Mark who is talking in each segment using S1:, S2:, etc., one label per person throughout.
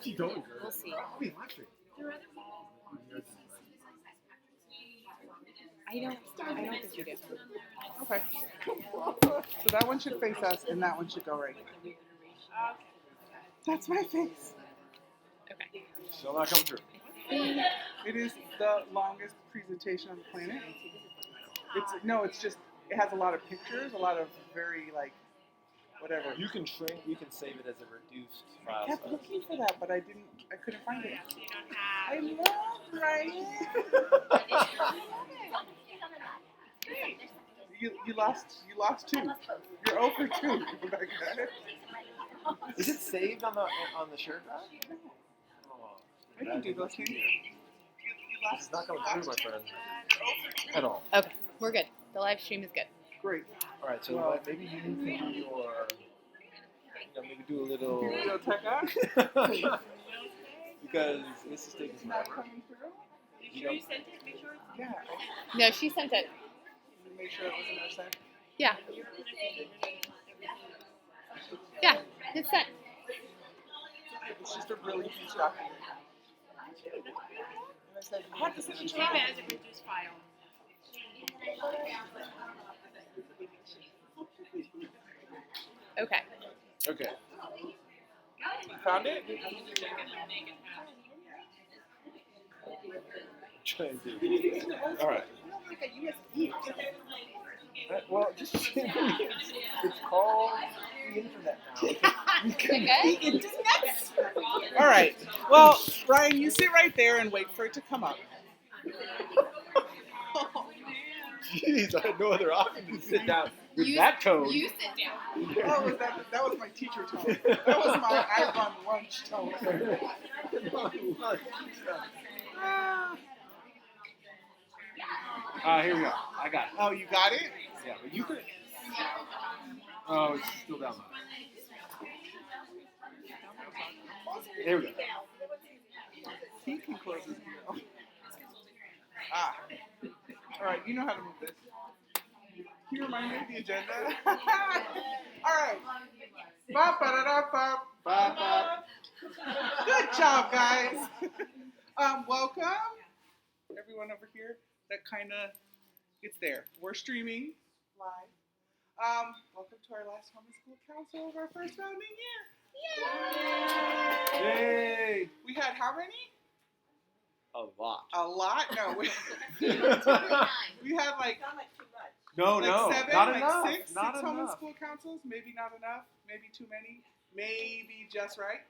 S1: She told me.
S2: We'll see. I don't think you do.
S3: Okay. So that one should face us, and that one should go right here. That's my face.
S2: Okay.
S1: Still not coming through.
S3: It is the longest presentation on the planet. It's just, it has a lot of pictures, a lot of very, like, whatever.
S1: You can shrink. You can save it as a reduced file
S3: I kept
S1: size.
S3: looking for that, but I couldn't find it. I love Ryan. You lost 2. You're 0 for 2.
S1: Is it saved on the shirt drive? Oh,
S3: I can do those things.
S1: it's not coming through, my friend. At all.
S2: Okay, we're good. The live stream is good.
S3: Great.
S1: All right, so maybe you can do your. Maybe do a little.
S3: Video tech out.
S1: Because this is taking
S3: It's not
S1: forever.
S3: coming through.
S1: You know,
S3: Yeah.
S2: No, she sent it.
S3: Make sure it wasn't our side.
S2: Yeah. Yeah, it's sent.
S3: It's just a really huge document. And I said, I have to send it to her.
S4: as a reduced file.
S2: Okay.
S1: okay.
S3: You found it?
S1: Try and do. All right.
S3: Like a USB.
S1: Well, just it's called the internet now.
S2: Okay.
S3: All right. Well, Ryan, you sit right there and wait for it to come up.
S1: Jeez, I had no other option to sit down with that tone.
S2: You sit down.
S3: Oh, that was my teacher tone. That was my I run lunch tone.
S1: Here we go. I got it.
S3: Oh, you got it?
S1: Yeah, but you could. Oh, it's still down there. There we go.
S3: He can close his deal. Ah. All right, you know how to move this. Can you remind me of the agenda? All right. Ba-ba-da-da-ba-ba-ba. Good job, guys. Welcome, everyone over here. That kind of gets there. We're streaming live. Welcome to our last Women's School Council of our first founding year.
S1: Yay!
S3: We had how many?
S1: A lot.
S3: A lot? No, we had like
S1: No,
S3: like
S1: no,
S3: 7,
S1: not
S3: like
S1: enough.
S3: 6
S1: not
S3: women's
S1: enough.
S3: school councils. Maybe not enough. Maybe too many. Maybe just right.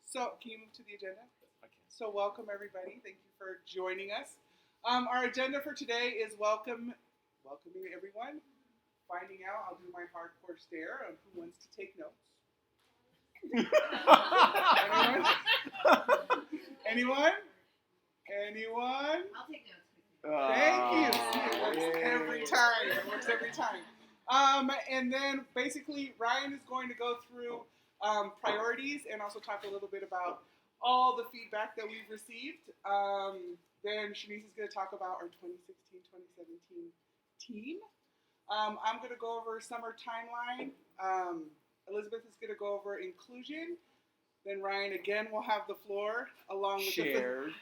S3: So can you move to the agenda?
S1: Okay.
S3: So welcome everybody. Thank you for joining us. Our agenda for today is welcoming everyone. Finding out. I'll do my hardcore stare of who wants to take notes. Anyone? Anyone?
S4: I'll take notes.
S3: Thank you. It works every time. It works every time. And then basically Ryan is going to go through priorities and also talk a little bit about all the feedback that we've received. Then Shanice is going to talk about our 2016-2017 team. I'm going to go over summer timeline. Elizabeth is going to go over inclusion. Then Ryan again will have the floor along with shared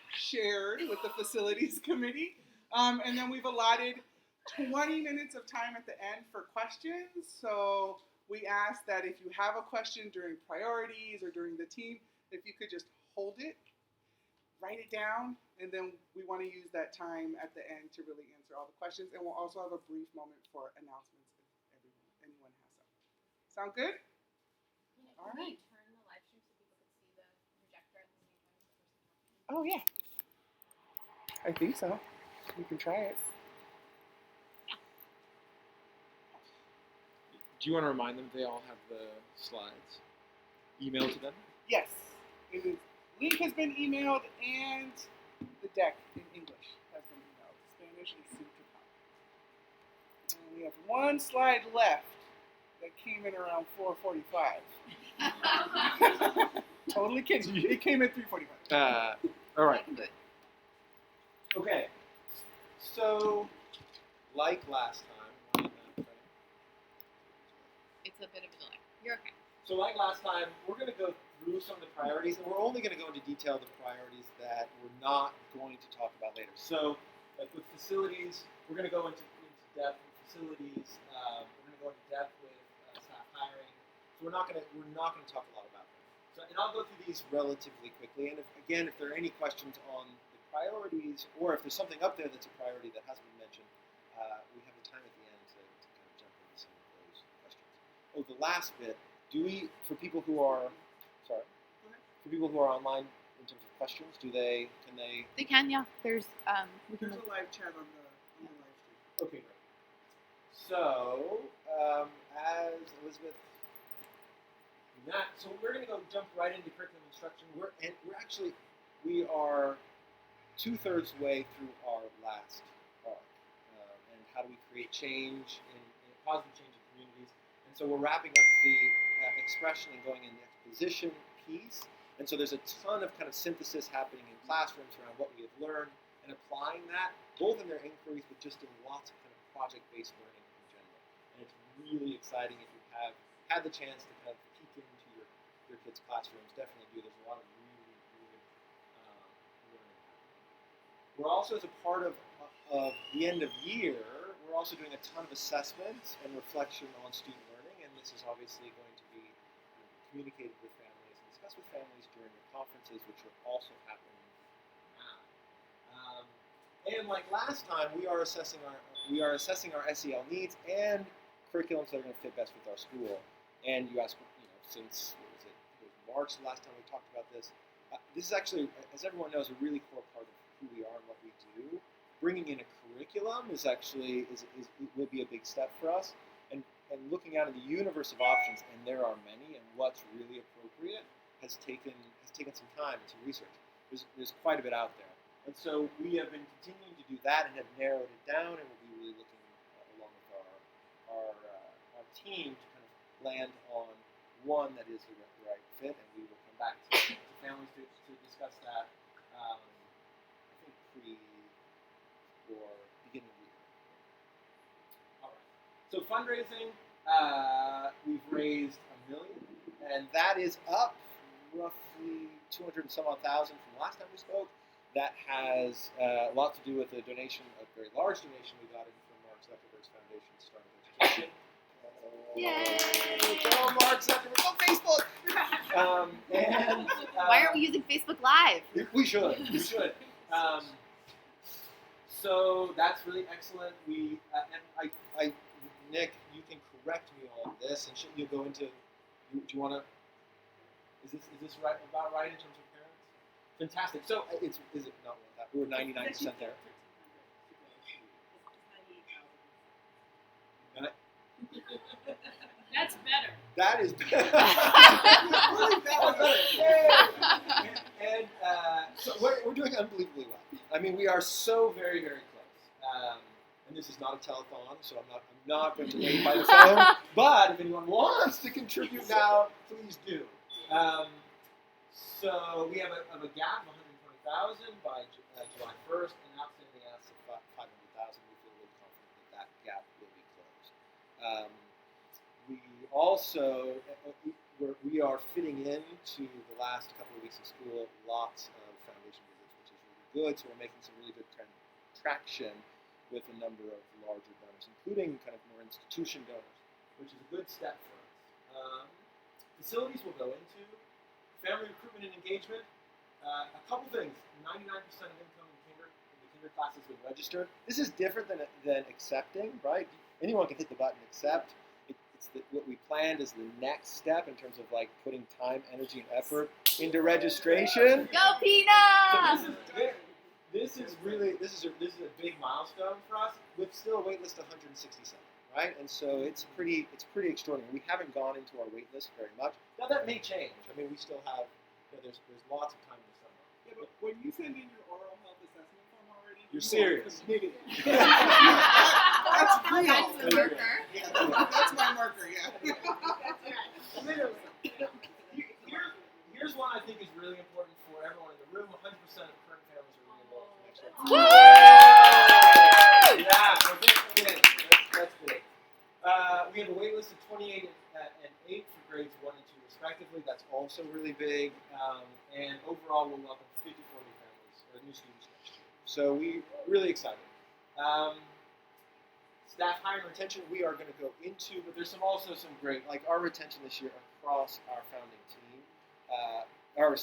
S3: with the facilities committee. And then we've allotted 20 minutes of time at the end for questions. So we ask that if you have a question during priorities or during the team, if you could just hold it, write it down, and then we want to use that time at the end to really answer all the questions. And we'll also have a brief moment for announcements if anyone has some. Sound good? All right.
S4: Turn the live stream so people can see the projector at the same time as the person talking.
S3: Oh, yeah. I think so. We can try it.
S1: Do you want to remind them they all have the slides? Email to them?
S3: Yes. It is. Link has been emailed and the deck in English has been emailed. Spanish is soon to come. And we have one slide left that came in around 4:45. Totally kidding. It came at 3:45.
S1: All right. Okay. So, like last time,
S2: It's a bit of a delay. You're okay.
S1: So like last time, we're going to go through some priorities, and we're only going to go into detail the priorities that we're not going to talk about later. So, like with facilities, we're going to go into depth with facilities. We're going to go into depth with staff hiring. So we're not going to talk a lot about them. So, and I'll go through these relatively quickly. And if there are any questions on the priorities, or if there's something up there that's a priority that hasn't been mentioned, we have the time at the end to kind of jump into some of those questions. Oh, the last bit. For people who are online in terms of questions, can they?
S2: They can, yeah. There's
S3: There's a live chat on the live stream.
S1: Okay, great. So, as Elizabeth, so we're going to go jump right into curriculum instruction. We are 2/3 way through our last arc, and how do we create change in positive change in communities? And so we're wrapping up the expression and going in the exposition piece. And so there's a ton of kind of synthesis happening in classrooms around what we have learned and applying that, both in their inquiries, but just in lots of kind of project-based learning in general. And it's really exciting if you have had the chance to kind of peek into your kids' classrooms. Definitely do. There's a lot of really good learning happening. We're also, as a part of the end of year, we're also doing a ton of assessments and reflection on student learning, and this is obviously going to be communicated with families and discussed with families during the conferences, which are also happening now. And like last time, we are assessing our SEL needs and curriculums that are going to fit best with our school. And you ask, since it was March the last time we talked about this. This is actually, as everyone knows, a really core part of who we are and what we do. Bringing in a curriculum will be a big step for us, and looking out in the universe of options, and there are many, and what's really appropriate has taken some time and some research. There's quite a bit out there, and so we have been continuing to do that and have narrowed it down, and we'll be really looking along with our team to kind of land on one that is the right fit, and we will come back to families to discuss that. I think or beginning of the year. All right. So fundraising, we've raised $1 million, and that is up roughly 200 and some odd thousand from last time we spoke. That has a lot to do with a donation, a very large donation we got in from Mark Zuckerberg's foundation, Startup Education.
S2: Yay!
S1: Go Mark Zuckerberg! Go Facebook!
S2: Why aren't we using Facebook Live?
S1: We should. So that's really excellent. Nick, you can correct me on this, and should you go into? Do you want to? Is this about right in terms of parents? Fantastic. So is it not that? We're 99% there.
S4: That's better.
S1: That is better. So we're doing unbelievably well. I mean, we are so very, very close. And this is not a telethon, so I'm not going to wait by the phone. But if anyone wants to contribute now, please do. So we have a gap of 120,000 by July 1st, and outstanding assets of 500,000. We feel really confident that gap will be closed. We also we are fitting into the last couple of weeks of school lots of foundation visits, which is really good. So we're making some really good traction with a number of larger donors, including kind of more institution donors, which is a good step for us. Facilities will go into family recruitment and engagement. A couple things: 99% of income in the kinder class has been registered. This is different than accepting, right? Anyone can hit the button accept. What we planned is the next step in terms of like putting time, energy, and effort into registration.
S2: Go Pina!
S1: So this is a big milestone for us, with still a wait list of 167, right? And so it's pretty extraordinary. We haven't gone into our wait list very much. Now that may change. I mean, we still have there's lots of time in the summer.
S3: Yeah, but when you send in your oral health assessment form already,
S1: You're serious.
S3: That's real.
S2: That's the marker.
S3: Yeah, that's my marker. Yeah.
S1: Literally. Here's one I think is really important for everyone in the room. 100% of current families are re-enrolled for next year.
S2: Woo!
S1: Yeah, okay. That's big. We have a wait list of 28 and 8 for grades 1 and 2 respectively. That's also also really big, and overall we'll welcome 54 new families or new students next year. So we're really excited. Staff hiring and retention we are going to go into, but there's also some great, like our retention this year across our founding team, our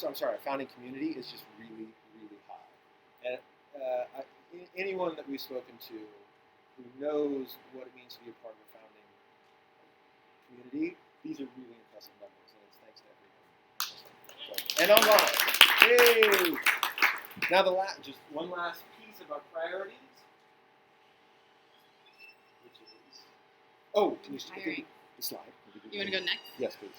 S1: founding community is just really, really high. And anyone that we've spoken to who knows what it means to be a part of a founding community, these are really impressive numbers, and it's thanks to everyone. And online. Yay! Now just one last piece of our priorities. Which is, can you stick
S2: Hiring.
S1: the slide?
S2: You want to go next?
S1: Yes, please.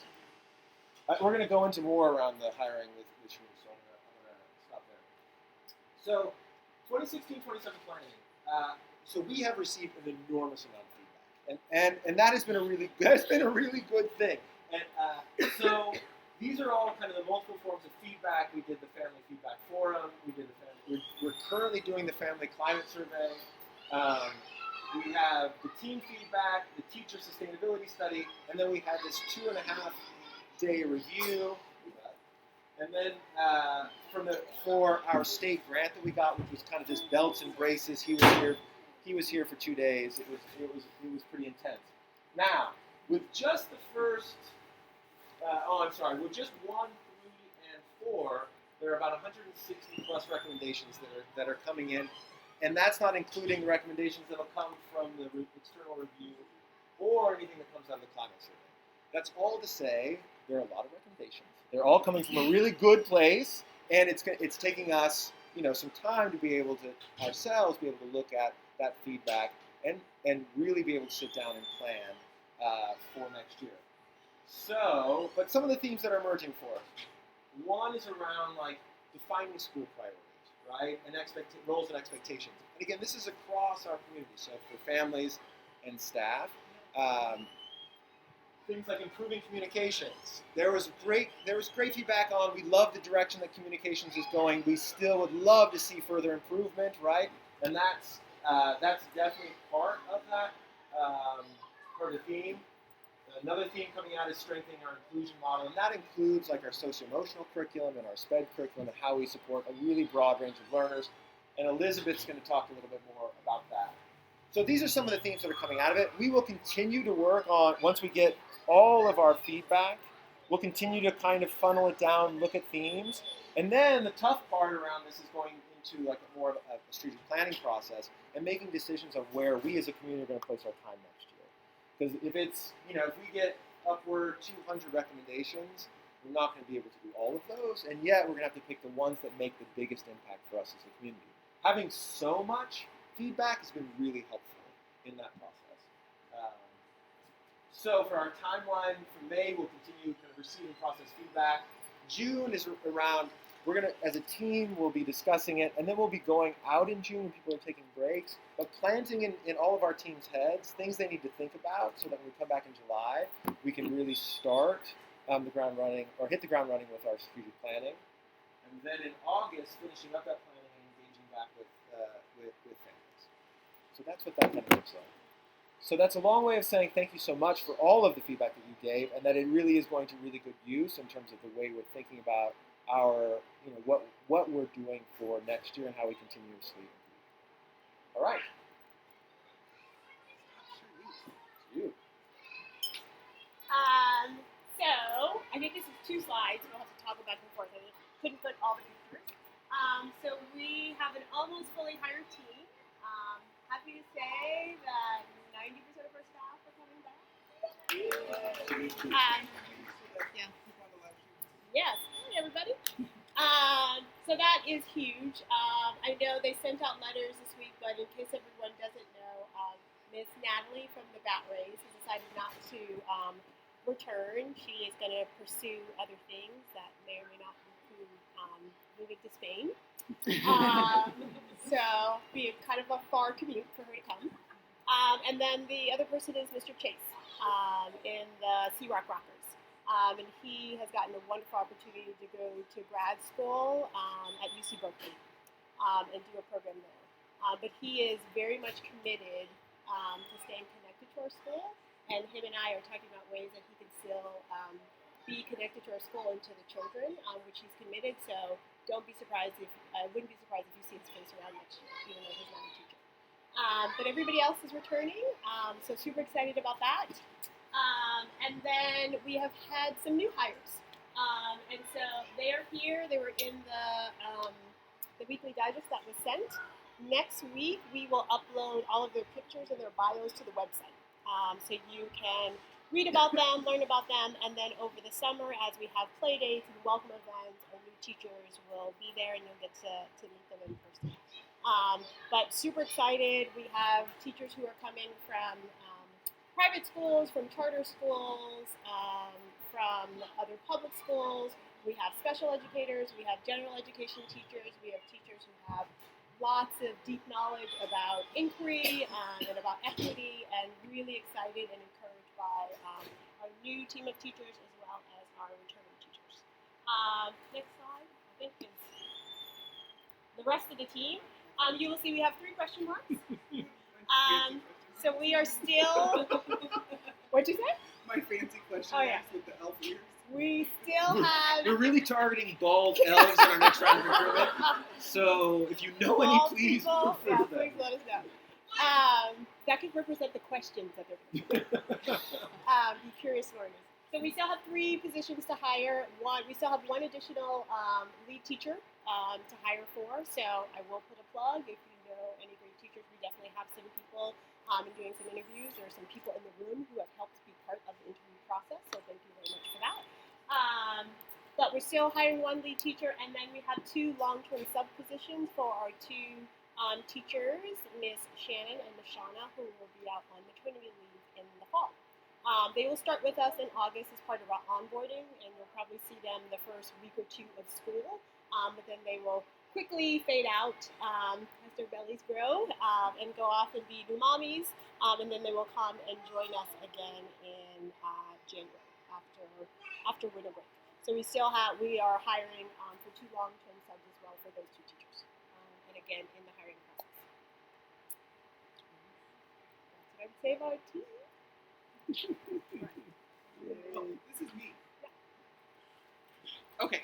S1: We're going to go into more around the hiring with Shrew, so I'm going to stop there. So, 2016-27 planning. So we have received an enormous amount of feedback, and that has been a really good thing. And so these are all kind of the multiple forms of feedback. We did the family feedback forum. We're currently doing the family climate survey. We have the team feedback, the teacher sustainability study, and then we had this 2.5-day review. And then for our state grant that we got, which was kind of just belts and braces, he was here for 2 days. It was pretty intense. Now, with just the first, with just 1, 3, and 4, there are about 160 plus recommendations that are coming in, and that's not including the recommendations that will come from the external review or anything that comes out of the climate survey. That's all to say there are a lot of recommendations. They're all coming from a really good place, and it's taking us some time to be able to look at that feedback and really be able to sit down and plan for next year. So, but some of the themes that are emerging for us. One is around defining school priorities, right? And roles and expectations. And again, this is across our community. So for families and staff, things like improving communications. There was great feedback on. We love the direction that communications is going. We still would love to see further improvement, right? And that's definitely part of that part of the theme. Another theme coming out is strengthening our inclusion model, and that includes our socio-emotional curriculum and our SPED curriculum and how we support a really broad range of learners. And Elizabeth's going to talk a little bit more about that. So these are some of the themes that are coming out of it. We will continue to work on, once we get all of our feedback, we'll continue to kind of funnel it down, look at themes. And then the tough part around this is going into more of a strategic planning process and making decisions on where we as a community are going to place our time next year. Because if it's, if we get upward 200 recommendations, we're not going to be able to do all of those, and yet we're going to have to pick the ones that make the biggest impact for us as a community. Having so much feedback has been really helpful in that process. So for our timeline for May, we'll continue kind of receiving process feedback. June is around, as a team, we'll be discussing it, and then we'll be going out in June when people are taking breaks, but planting in all of our team's heads things they need to think about so that when we come back in July, we can really start the ground running, or hit the ground running with our strategic planning. And then in August, finishing up that planning and engaging back with families. So that's what that kind of looks like. So that's a long way of saying thank you so much for all of the feedback that you gave, and that it really is going to really good use in terms of the way we're thinking about our, what we're doing for next year and how we continuously improve. All right. You.
S4: So I think this is 2 slides. We'll have to toggle back and forth. I couldn't put all the pictures. So we have an almost fully hired team. Happy to say that 90% of our staff are coming back. Yes, hi everybody. So that is huge. I know they sent out letters this week, but in case everyone doesn't know, Miss Natalie from the Bat Rays has decided not to return. She is going to pursue other things that may or may not include moving to Spain. So be kind of a far commute for her to come. And then the other person is Mr. Chase in the Sea Rock Rockers. And he has gotten a wonderful opportunity to go to grad school at UC Berkeley and do a program there. But he is very much committed to staying connected to our school, and him and I are talking about ways that he can still be connected to our school and to the children, which he's committed. So don't be surprised if I wouldn't be surprised if you see his face around next year, even though he's not a teacher. But everybody else is returning, so super excited about that. And then we have had some new hires, and so they are here. They were in the weekly digest that was sent. Next week, we will upload all of their pictures and their bios to the website, so you can read about them, learn about them, and then over the summer, as we have play dates and welcome events, our new teachers will be there, and you'll get to meet them in person. But super excited. We have teachers who are coming from private schools, from charter schools, from other public schools. We have special educators. We have general education teachers. We have teachers who have lots of deep knowledge about inquiry and about equity, and really excited and encouraged by our new team of teachers as well as our returning teachers. Next slide, I think, is the rest of the team. You will see we have 3 question marks. So we are still. What'd you say?
S3: My fancy question with the elf ears.
S4: We still have.
S1: We're really targeting bald elves in our next round of recruitment. So if you know any, please refer to them.
S4: Please let us know. That could represent the questions that they're going to be curious learners. So we still have 3 positions to hire. We still have 1 additional lead teacher to hire for. So I will put a plug. If you know any great teachers, we definitely have some people in doing some interviews. There are some people in the room who have helped be part of the interview process. So thank you very much for that. But we're still hiring 1 lead teacher, and then we have 2 long-term sub positions for our 2 teachers, Miss Shannon and Miss Shauna, who will be out on maternity leave in the fall. They will start with us in August as part of our onboarding, and you'll probably see them the first week or 2 of school, but then they will quickly fade out as their bellies grow and go off and be new mommies, and then they will come and join us again in January after winter break. So we are hiring for 2 long-term subs as well for those 2 teachers, and again in the hiring process. That's what I would say about our team.
S3: Oh, this is me. Okay.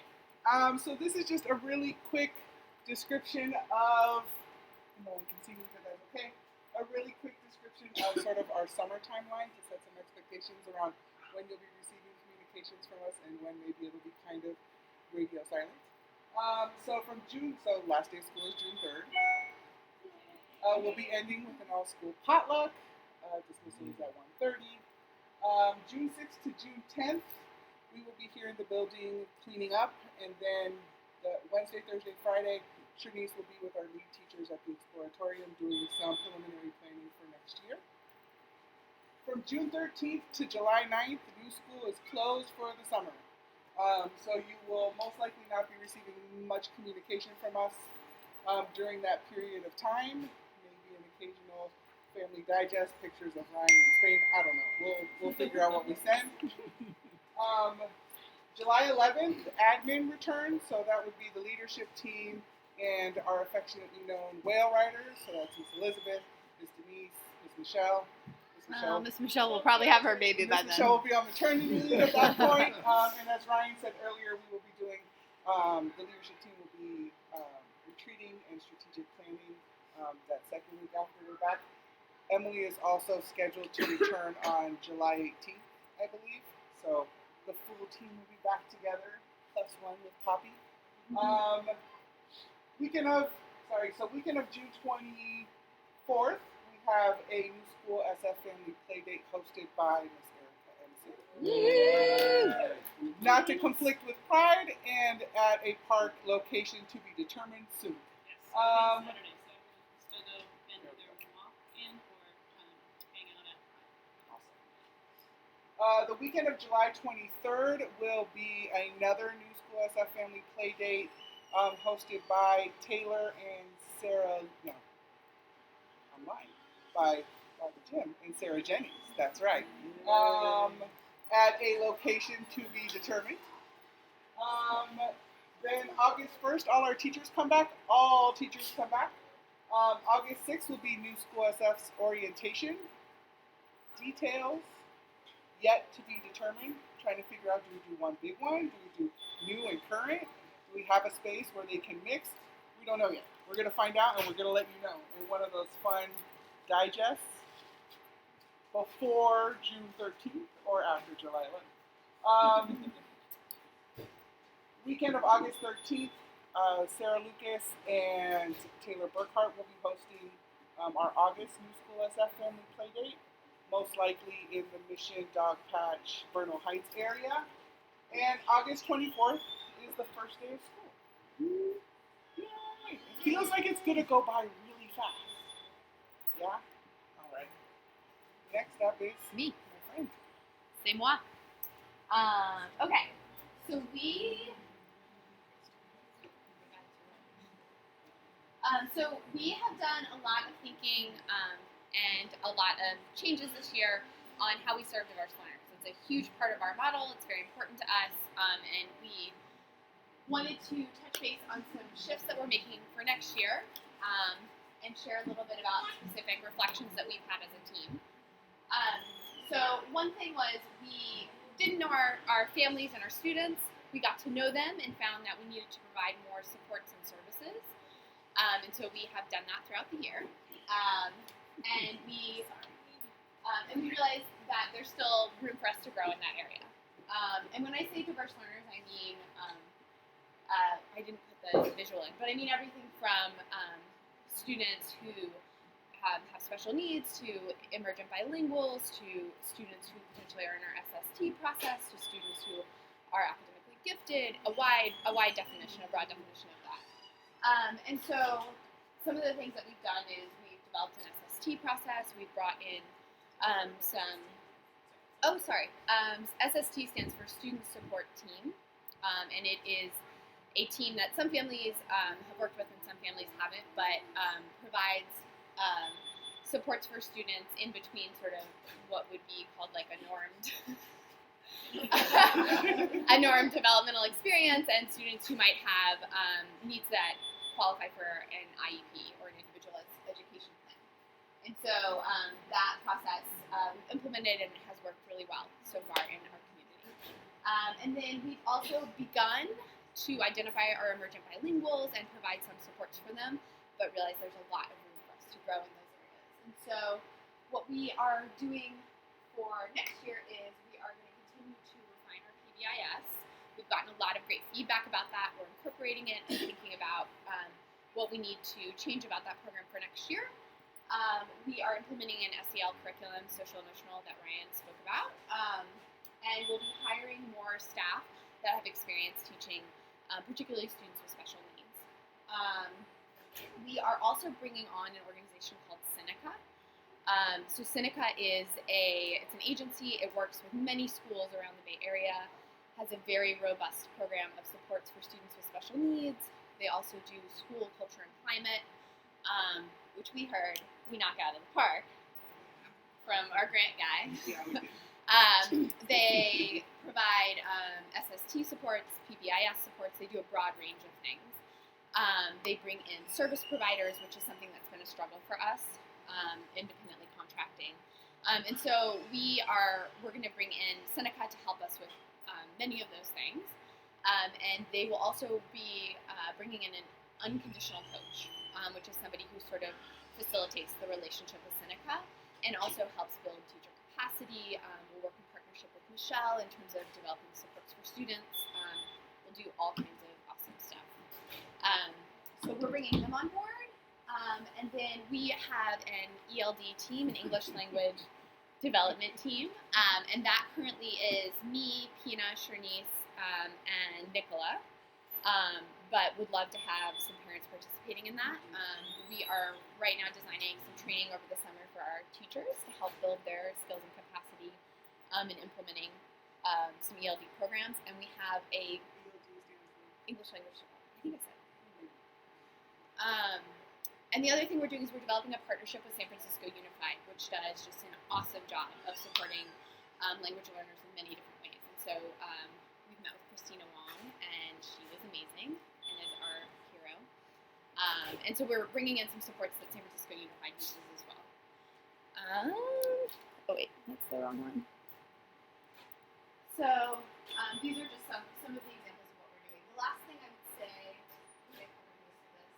S3: So this is just a really quick description of. No one can see me, but that's okay. A really quick description of sort of our summer timeline to set some expectations around when you'll be receiving communications from us and when maybe it'll be kind of radio silent. So last day of school is June 3rd. We'll be ending with an all-school potluck. Dismissal is at 1:30. June 6th to June 10th, we will be here in the building cleaning up, and then the Wednesday, Thursday, Friday, Shanice will be with our lead teachers at the Exploratorium doing some preliminary planning for next year. From June 13th to July 9th, the new school is closed for the summer. So you will most likely not be receiving much communication from us during that period of time. Maybe an occasional family digest, pictures of Ryan in Spain. I don't know. We'll figure out what we send. July 11th, admin returns. So that would be the leadership team and our affectionately known whale riders. So that's Miss Elizabeth, Miss Denise, Miss Michelle.
S2: Miss Michelle will probably have her baby by then.
S3: Miss Michelle will be on maternity leave at that point. And as Ryan said earlier, we will be doing, the leadership team will be retreating and strategic planning that second week after we're back. Emily is also scheduled to return on July 18th, I believe. So the full team will be back together, +1 with Poppy. Weekend of June 24th, we have a new school SF family playdate hosted by Miss Erica MC. Not to conflict with Pride, and at a park location to be determined soon.
S5: Saturday, so we'll still go and either walk in or hang out at Pride.
S3: The weekend of July 23rd will be another new school SF family play date hosted by Taylor and Sarah. No, I'm lying. By Dr. Jim and Sarah Jennings. That's right. At a location to be determined. Then August 1st, all our teachers come back. All teachers come back. August 6th will be New School SF's orientation. Details yet to be determined. trying to figure out, do we do one big one? Do we do new and current? Do we have a space where they can mix? We don't know yet. We're going to find out, and we're going to let you know in one of those fun digests before June 13th or after July 11th. Weekend of August 13th, Sarah Lucas and Taylor Burkhart will be hosting our August New School SF Family Playdate, most likely in the Mission, Dog Patch, Vernal Heights area. And August 24th is the first day of school. Yay! It feels like it's going to go by really fast. Yeah? All right. Next up is
S2: Me.
S3: my friend.
S2: C'est moi. Okay, so we have done a lot of thinking and a lot of changes this year on how we serve diverse learners. It's a huge part of our model. It's very important to us, and we wanted to touch base on some shifts that we're making for next year and share a little bit about specific reflections that we've had as a team. So one thing was we didn't know our families and our students. We got to know them and found that we needed to provide more supports and services. And so we have done that throughout the year. And we realized that there's still room for us to grow in that area. And when I say diverse learners, I mean, I didn't put the visual in, but I mean everything from students who have special needs, to emergent bilinguals, to students who potentially are in our SST process, to students who are academically gifted, a wide definition, a broad definition of that. And so some of the things that we've done is we've developed an SST process. We've brought in SST stands for Student Support Team, and it is a team that some families have worked with and some families haven't, but provides supports for students in between sort of what would be called like a normed developmental experience, and students who might have needs that qualify for an IEP or an individualized education plan. And so that process implemented and has worked really well so far in our community. And then we've also begun to identify our emergent bilinguals and provide some supports for them, but realize there's a lot of room for us to grow in those areas. And so what we are doing for next year is we are going to continue to refine our PBIS. We've gotten a lot of great feedback about that. We're incorporating it and thinking about what we need to change about that program for next year. We are implementing an SEL curriculum, social emotional, that Ryan spoke about, and we'll be hiring more staff that have experience teaching, particularly students with special needs. We are also bringing on an organization called Seneca. So Seneca it's an agency. It works with many schools around the Bay Area, has a very robust program of supports for students with special needs. They also do school culture and climate, which we heard we knock out of the park from our grant guy. They provide SST supports, PBIS supports. They do a broad range of things. They bring in service providers, which is something that's been a struggle for us, independently contracting. And so we're going to bring in Seneca to help us with many of those things. And they will also be bringing in an unconditional coach, which is somebody who sort of facilitates the relationship with Seneca and also helps build teacher capacity. We'll work in partnership with Michelle in terms of developing supports for students. We'll do all kinds of awesome stuff. So we're bringing them on board. And then we have an ELD team, an English language development team. And that currently is me, Pina, Shernice, and Nicola. But would love to have some parents participating in that. We are right now designing some training over the summer for our teachers to help build their skills and capacity in implementing some ELD programs. And we have a English language development. I think I said. And the other thing we're doing is we're developing a partnership with San Francisco Unified, which does just an awesome job of supporting language learners in many different ways. And so we've met with Christina Wong, and she was amazing and is our hero. And so we're bringing in some supports that San Francisco Unified uses as well. Oh wait, that's the wrong one. So these are just some of the examples of what we're doing. The last thing I would say, I think I covered most of this.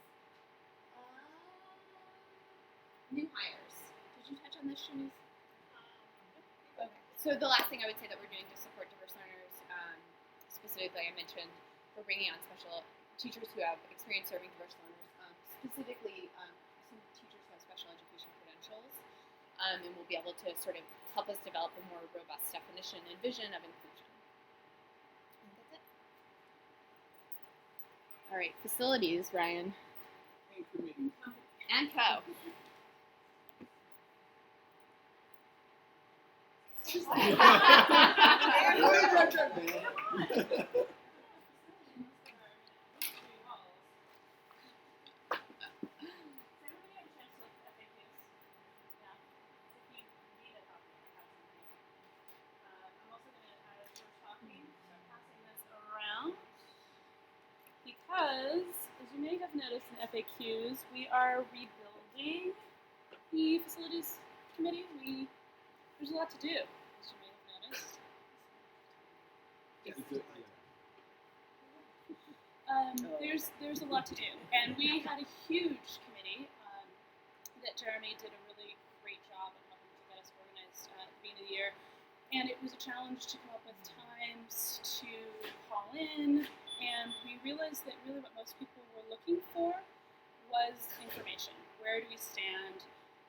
S2: New hires. Did you touch on this, Shanice? Okay. So the last thing I would say that we're doing to support diverse learners, specifically I mentioned we're bringing on special teachers who have experience serving diverse learners, specifically some teachers who have special education credentials, and we'll be able to sort of help us develop a more robust definition and vision of inclusion. And that's it. All right, facilities, Ryan.
S3: And committee.
S2: And Co.
S5: Because, as you may have noticed in FAQs, we are rebuilding the facilities committee. There's a lot to do, as you may have noticed. There's a lot to do, and we had a huge committee that Jeremy did a really great job of helping to get us organized at the beginning of the year, and it was a challenge to come up with times to call in, and we realized that really what most people were looking for was information. Where do we stand?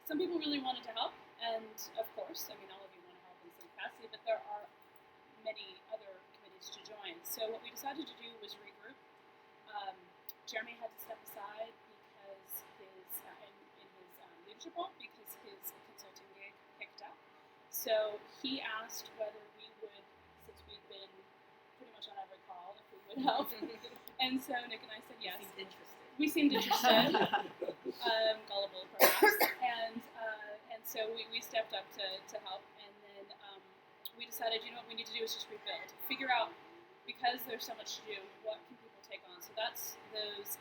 S5: Some people really wanted to help, and of course, I mean, all of you want to help in some capacity, but there are many other committees to join. So what we decided to do was regroup. Jeremy had to step aside because in his leadership role because his consulting gig picked up. So he asked whether we would, since we'd been pretty much on every call, if we would help. And so Nick and I said yes. We seemed interested. Gullible perhaps. And so we stepped up to help. And then we decided, you know what we need to do is just rebuild. Figure out, because there's so much to do, what can people take on? So that's those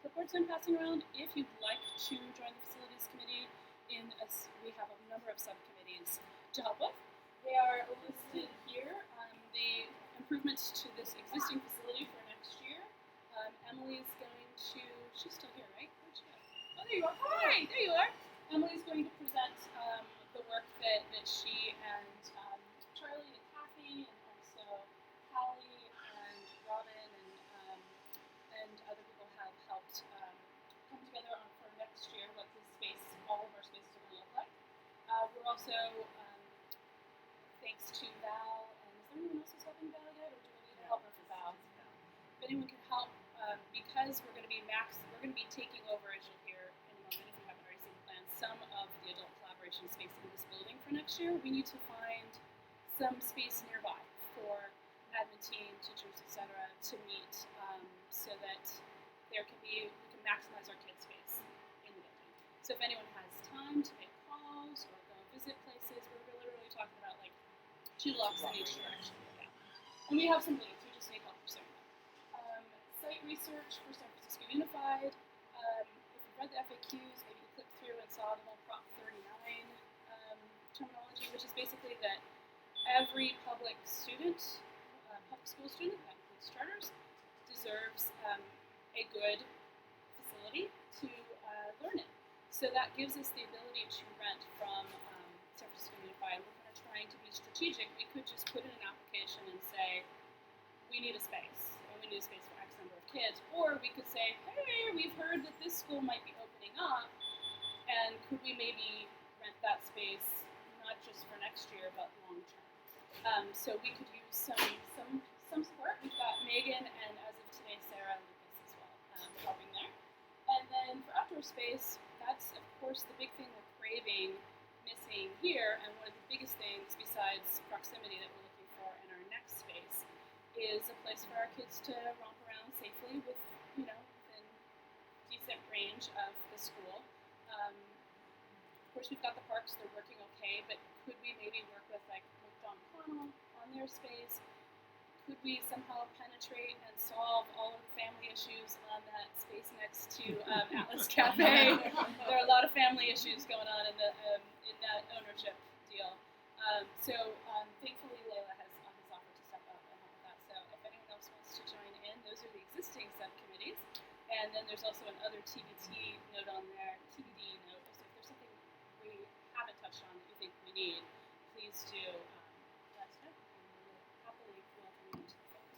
S5: clipboards I'm passing around. If you'd like to join the facilities committee, we have a number of subcommittees to help with. They are listed here. The improvements to this existing facility for next year. Emily's going to, she's still here, right? Where'd she go? Oh, there you are. Hi, there you are. Emily's going to present the work that she and Charlie and Kathy and also Hallie and Robin and other people have helped come together on for next year what this space, all of our spaces are going to look like. We're also, thanks to Val, and is there anyone else who's helping Val yet, or do we need help with Val? If anyone can help, because we're going to be taking over, as you'll hear in a moment if you haven't already seen the plan, some of the adult collaboration space in this building for next year. We need to find some space nearby for admin team, teachers, etc. to meet, so that we can maximize our kids' space in the building. So if anyone has time to make calls or go visit places, we're literally talking about like 2 blocks in each direction. Yeah. And we have some leads, we just need help pursuing them. Site research for San Francisco Unified. If you've read the FAQs, maybe you clicked through and saw the whole Prop 39 terminology, which is basically that every public school student, that includes charters, deserves a good facility to learn in. So that gives us the ability to rent from San Francisco Unified. We're kind of trying to be strategic. We could just put in an application and say, we need a space, and we need a space for X number of kids. Or we could say, hey, we've heard that this school might be opening up, and could we maybe rent that space, not just for next year, but long term? So we could use some support. We've got Megan, and as of today, Sarah and Lucas as well, helping there. And then for outdoor space, that's of course the big thing we're missing here, and one of the biggest things besides proximity that we're looking for in our next space is a place for our kids to romp around safely within decent range of the school. Of course, we've got the parks; they're working okay, but could we maybe work with John Connell on their space? Could we somehow penetrate and solve all of the family issues on that space next to Atlas Cafe? There are a lot of family issues going on in that ownership deal. So thankfully, Layla has offered And then there's also another TBD note on there. So if there's something we haven't touched on that you think we need, please do let us know, and we will happily welcome you to the fold.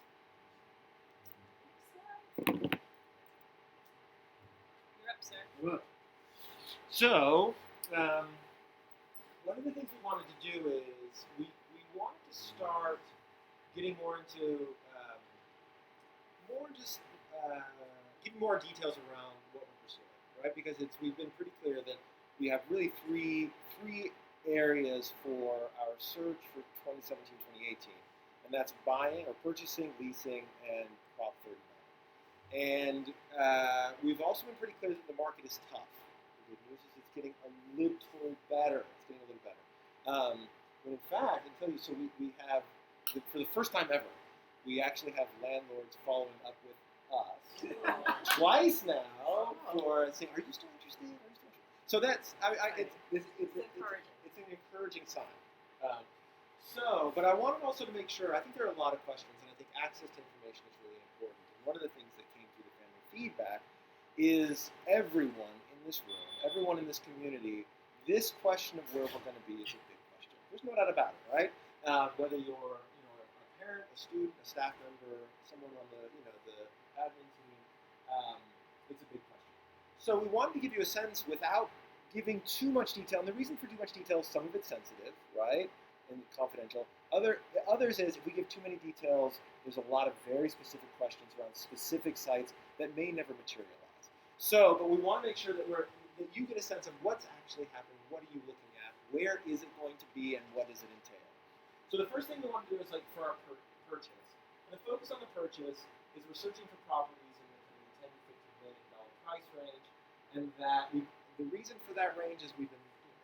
S5: Next slide. You're up, sir.
S1: Well, so, one of the things we wanted to do is we wanted to start getting more into giving more details around what we're pursuing, right? Because we've been pretty clear that we have really three areas for our search for 2017-2018, and that's buying or purchasing, leasing, and Prop 39. And we've also been pretty clear that the market is tough. The good news is it's getting a little better. When in fact, I can tell you, so we have, for the first time ever, we actually have landlords following up with us twice now for saying, "Are you still interested? Are you still interested?" So that's it's an encouraging sign. But I wanted also to make sure. I think there are a lot of questions, and I think access to information is really important. And one of the things that came through the family feedback is everyone in this room, everyone in this community, this question of where we're going to be is a big question. There's no doubt about it, right? Whether you're a parent, a student, a staff member, someone on the admin team, it's a big question. So we wanted to give you a sense without giving too much detail. And the reason for too much detail is some of it's sensitive, right, and confidential. Others is if we give too many details, there's a lot of very specific questions around specific sites that may never materialize. So, but we want to make sure that you get a sense of what's actually happening, what are you looking at, where is it going to be, and what does it entail. So the first thing we want to do is for our purchase. And the focus on the purchase is we're searching for properties in the $10 to $15 million price range, and the reason for that range is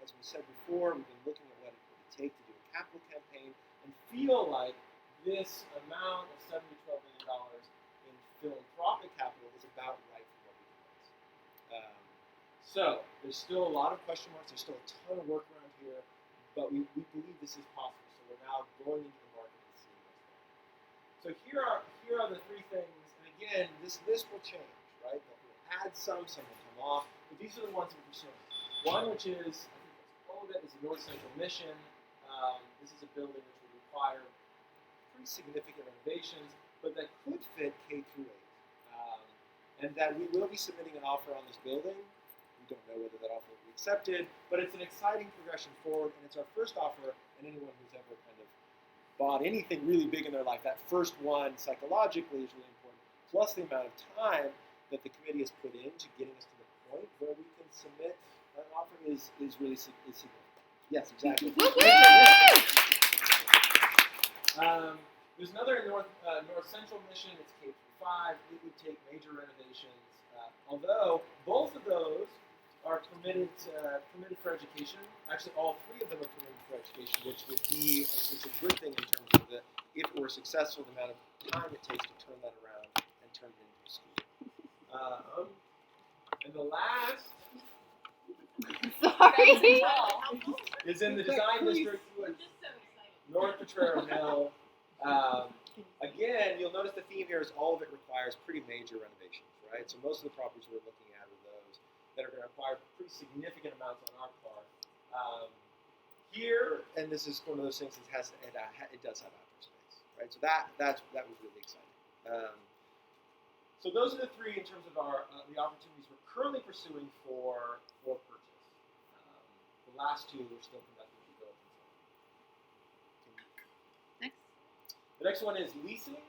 S1: as we said before, we've been looking at what it would take to do a capital campaign and feel like this amount of $7 to $12 million in philanthropic capital is about right for what we can raise. So there's still a lot of question marks. There's still a ton of work around here, but we believe this is possible. So we're now going into the market and seeing what's there. So here are the three things. And again, this list will change, right? We'll add some will come off, but these are the ones we're pursuing. One, which is, I think that's all of it, is the North Central Mission. This is a building which would require pretty significant renovations, but that could fit K through 8. And that we will be submitting an offer on this building. We don't know whether that offer will be accepted, but it's an exciting progression forward, and it's our first offer, and anyone who's ever kind of bought anything really big in their life, that first one psychologically is really important, plus the amount of time that the committee has put into getting us to the point where we can submit an offer is really significant. Yes, exactly. There's another North Central Mission. It's K through 5. It would take major renovations. Although both of those are permitted for education. Actually, all three of them are permitted for education, which would be a good thing in terms of if we're successful, the amount of time it takes to turn that around and turn it into a school. And the last is in the design district, North Potrero Hill. Again, you'll notice the theme here is all of it requires pretty major renovations, right? So most of the properties we're looking at are those that are going to require pretty significant amounts on our part. Here, and this is one of those things that it does have outdoor space, right? So that was really exciting. So those are the three in terms of the opportunities we're currently pursuing for purchase. The last two we're still conducting due diligence on.
S2: Next.
S1: The next one is leasing.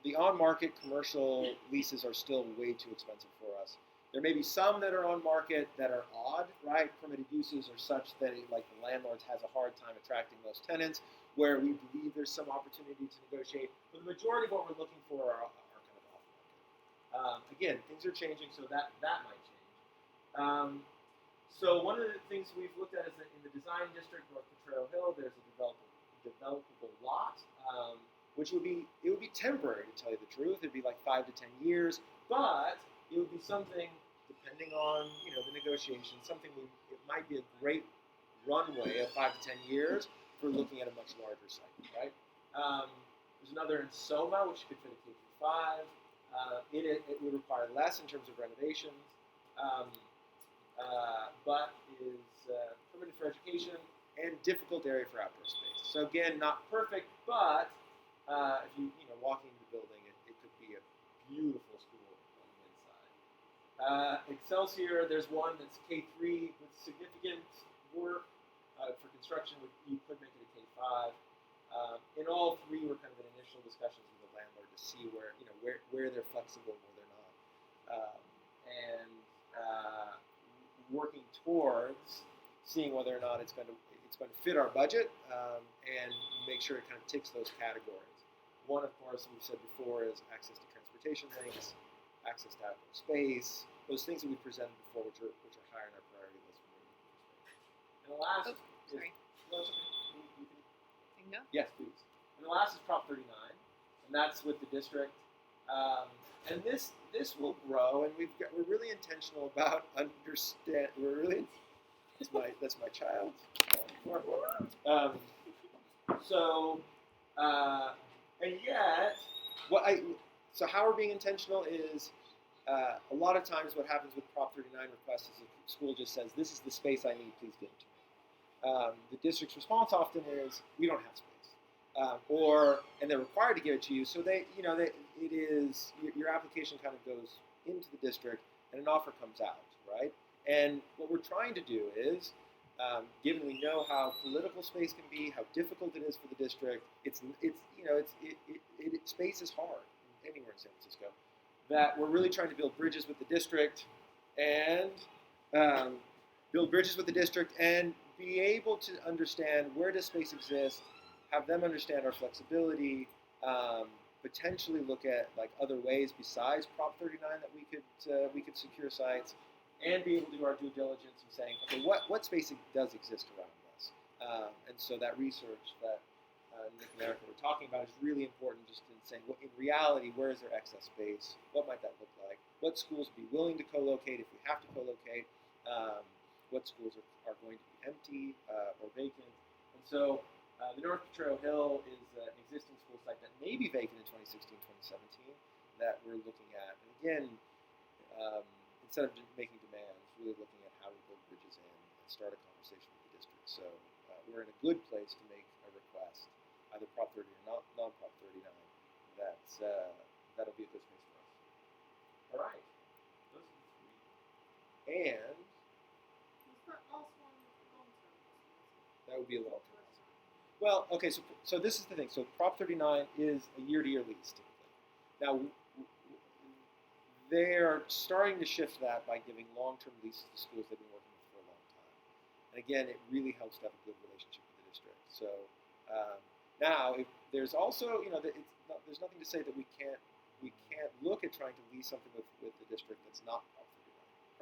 S1: The on-market commercial leases are still way too expensive for us. There may be some that are on market that are odd, right? Permitted uses are such that the landlord has a hard time attracting those tenants, where we believe there's some opportunity to negotiate. But the majority of what we're looking for are kind of off-market. Again, things are changing, so that might change. So one of the things we've looked at is that in the design district, North Potrero Hill, there's a developable lot, which would be temporary, to tell you the truth. It'd be like 5 to 10 years, but it would be something, depending on the negotiation, it might be a great runway of 5 to 10 years for looking at a much larger site, right? There's another in Soma, which could fit a K through 5. In it would require less in terms of renovations, but is permanent for education and difficult area for outdoor space. So again, not perfect, but if you walking the building, it could be a beautiful school on the inside. Excelsior, there's one that's K3 with significant work for construction. You could make it a K5. In all three, we're kind of in initial discussions with the landlord to see where they're flexible, where they're not, and working towards seeing whether or not it's going to fit our budget and make sure it kind of ticks those categories. One, of course, we've said before, is access to transportation links, access to outdoor space, those things that we presented before, which are higher on our priority list. And the last,
S2: sorry. No?
S1: Yes, please. And the last is Prop 39, and that's with the district. And this will grow, and we're really intentional about understand. We're really that's my child. And yet, so how we're being intentional is a lot of times what happens with Prop 39 requests is the school just says, "This is the space I need. Please give it to me." The district's response often is, "We don't have space," and they're required to give it to you. So it is your application kind of goes into the district, and an offer comes out, right? And what we're trying to do is, given we know how political space can be, how difficult it is for the district, space is hard anywhere in San Francisco. That we're really trying to build bridges with the district and be able to understand where does space exist, have them understand our flexibility, potentially look at like other ways besides Prop 39 that we could secure sites, and be able to do our due diligence in saying, okay, what space does exist around us, and so that research that Nick and Erica were talking about is really important, just in saying, well, in reality, where is there excess space? What might that look like? What schools would be willing to co-locate if we have to co-locate? What schools are going to be empty or vacant? And so the North Potrero Hill is an existing school site that may be vacant in 2016, 2017 that we're looking at. And again, instead of making demands, really looking at how we build bridges in and start a conversation with the district. So we're in a good place to make a request, either Prop 30 or non-Prop 39. That'll be a good space for us. All right. Those are the three. And that would be a long term. Well, okay, so this is the thing. So Prop 39 is a year-to-year lease typically. Now, they are starting to shift that by giving long-term leases to schools they've been working with for a long time. And again, it really helps to have a good relationship with the district. So now, if there's also, there's nothing to say that we can't look at trying to lease something with the district that's not Prop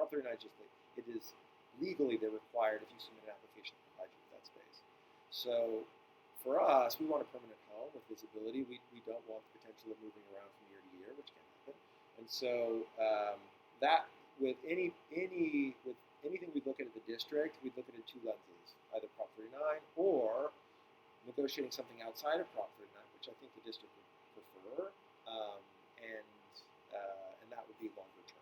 S1: 39. Prop 39 is just it is legally they're required if you submit an application to provide you with that space. So for us, we want a permanent home with visibility. We don't want the potential of moving around from year to year, which can happen. And so that with anything we look at the district, we look at it in two lenses, either Prop 39 or negotiating something outside of Prop 39, which I think the district would prefer, and that would be longer term.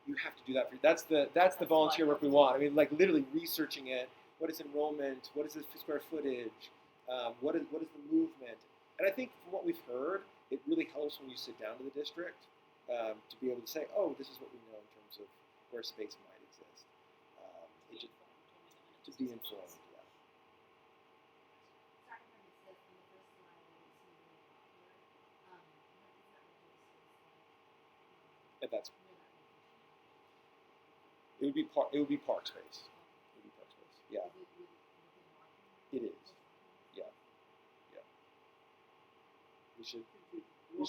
S1: You have to do that. That's the volunteer work we want. I mean, like literally researching it. What is enrollment? What is the square footage? What is the movement? And I think from what we've heard, it really helps when you sit down to the district to be able to say, oh, this is what we know in terms of where space might exist. To be informed. Yeah. And that's it would be park space. It would be park space. Yeah. It is. Yeah. We should.
S3: We'll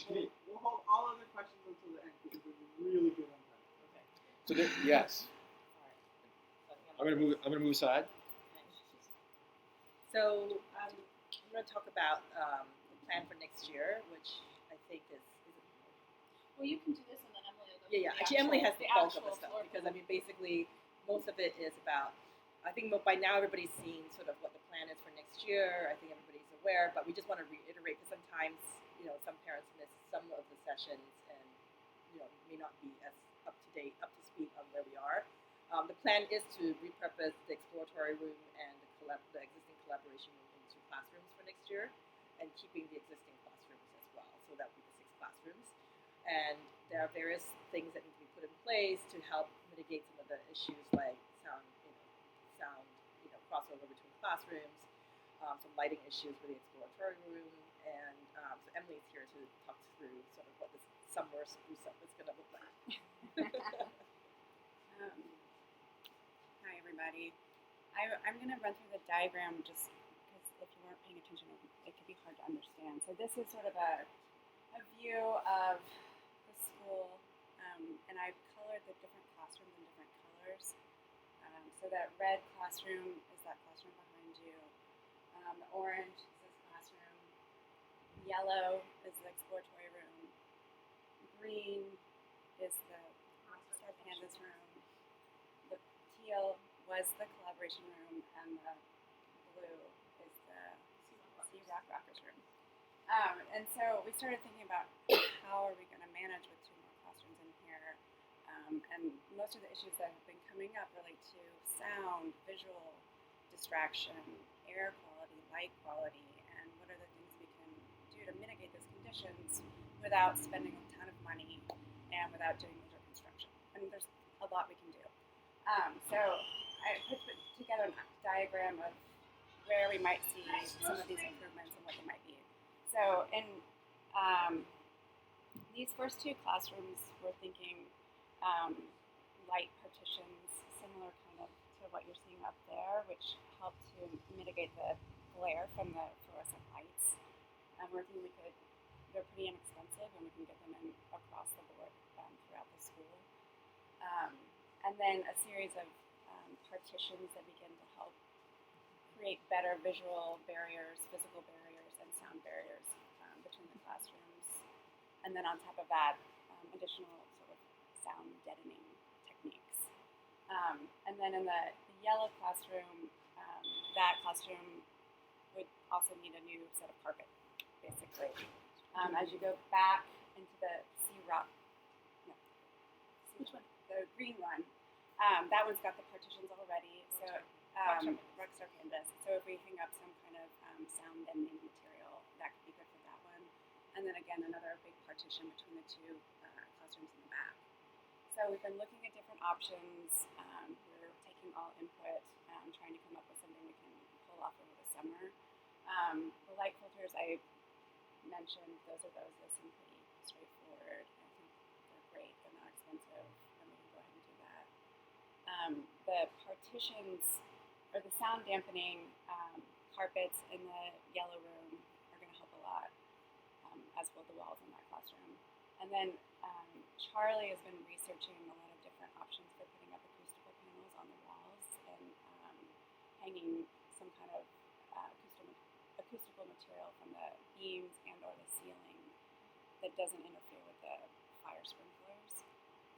S3: hold all other questions until the end because we're really good on time. Okay.
S1: So yes. I'm gonna move aside.
S6: So I'm going to talk about the plan for next year, which I think is.
S5: Well, you can do this, and then Emily will go.
S6: Yeah. Actually, Emily has the bulk of the stuff because basically most of it is about, I think by now everybody's seen sort of what the plan is for next year. I think everybody's aware, but we just want to reiterate because sometimes, some parents miss some of the sessions and, may not be as up to speed on where we are. The plan is to repurpose the exploratory room and the existing collaboration room into classrooms for next year, and keeping the existing classrooms as well. So that would be the 6 classrooms. And there are various things that need to be put in place to help mitigate some of the issues like sound, crossover between classrooms, some lighting issues with the exploratory room, and so Emily's here to talk through sort of what this summer spruce up is going to look like.
S7: Hi everybody. I'm going to run through the diagram just because if you weren't paying attention, it could be hard to understand. So this is sort of a view of the school, and I've colored the different classrooms in different colors. So that red classroom is that classroom behind you. The orange is this classroom. Yellow is the exploratory room. Green is the Star Kansas room. The teal was the collaboration room, and the blue is the Sea Rock Rockers room. And so we started thinking about how are we going to manage with 2 more classrooms in here. And most of the issues that have been coming up relate to sound, visual distraction, air quality, light quality, and what are the things we can do to mitigate those conditions without spending a ton of money and without doing major construction. And there's a lot we can do. So I put together a diagram of where we might see some of these improvements and what they might be. So in these first 2 classrooms, we're thinking light partitions, similar kind of to what you're seeing up there, which help to mitigate the glare from the fluorescent lights. We're thinking they're pretty inexpensive and we can get them in across the board throughout the school. And then a series of partitions that begin to help create better visual barriers, physical barriers, and sound barriers between the classrooms. And then on top of that, additional sort of sound deadening techniques. And then in the yellow classroom, that classroom would also need a new set of carpet, basically. As you go back into the
S5: Which one?
S7: The green one, that one's got the partitions already. So Rockstar Canvas. So if we hang up some kind of sound deadening material, that could be good for that one. And then again, another big partition between the 2 classrooms in the back. So we've been looking at different options. We're taking all input, trying to come up with something we can pull off over the summer. The light filters I mentioned, those seem pretty straightforward. I think they're great, they're not expensive, and we can go ahead and do that. The partitions, or the sound dampening carpets in the yellow room are going to help a lot, as will the walls in that classroom. And then Charlie has been researching a lot of different options for putting up acoustical panels on the walls and hanging some kind of acoustical material from the beams and or the ceiling that doesn't interfere with the fire sprinklers.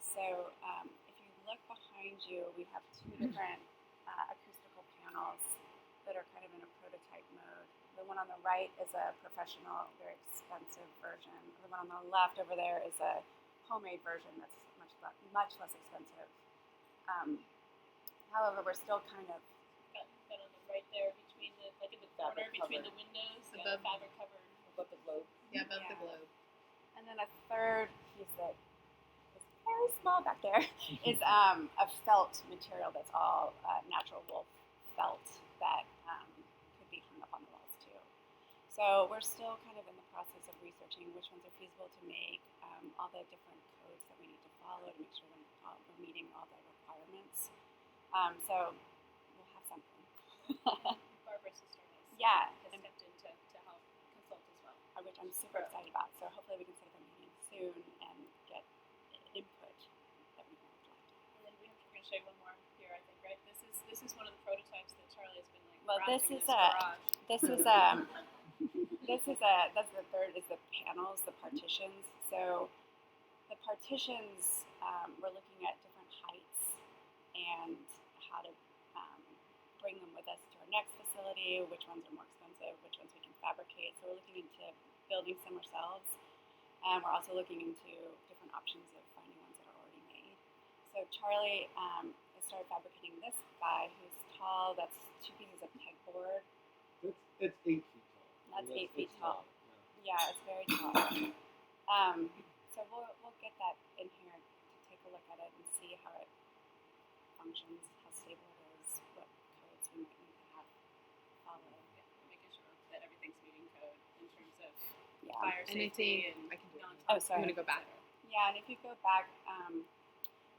S7: So if you look behind you, we have 2 different acoustical panels that are kind of in a prototype mode. The one on the right is a professional, very expensive version. The one on the left over there is a homemade version that's much less expensive. However, we're still kind of
S5: Got on the right there between the, like in the corner between the windows,
S2: Above-
S5: fabric covered.
S6: Above the globe.
S2: Yeah, above the
S7: Yeah.
S2: globe.
S7: And then a third piece that is very small back there is a felt material that's all natural wool felt that could be hung up on the walls too. So we're still kind of in the process of researching which ones are feasible to make, all the different codes that we need to follow to make sure we're meeting all the requirements. So we'll have something.
S5: Barbara Sisternes
S7: Yeah,
S5: has
S7: and
S5: stepped in to help consult as well.
S7: which I'm super excited about. So hopefully we can set up a meeting soon and get input that we want to.
S5: And then we're going to show you one more here, I think, right? This is one of the prototypes that Charlie has been like
S7: Well, this
S5: crafting in
S7: is
S5: his garage.
S7: that's the third is the panels, the partitions. So the partitions, we're looking at different heights and how to bring them with us to our next facility, which ones are more expensive, which ones we can fabricate. So we're looking into building some ourselves. And we're also looking into different options of finding ones that are already made. So Charlie has started fabricating this guy who's tall. That's 2 pieces of pegboard.
S1: It's 8 feet tall.
S7: That's 8 feet tall.
S1: Yeah.
S7: Yeah, it's very tall. So we'll get that in here to take a look at it and see how it functions, how stable it is, what codes we might need to have follow.
S5: Yeah, making sure that everything's meeting code in terms of
S7: Yeah.
S5: fire
S2: And I
S5: safety
S2: think
S5: and
S2: I can do it.
S7: Oh,
S2: I'm
S7: sorry.
S2: gonna go back.
S7: Yeah, and if you go back,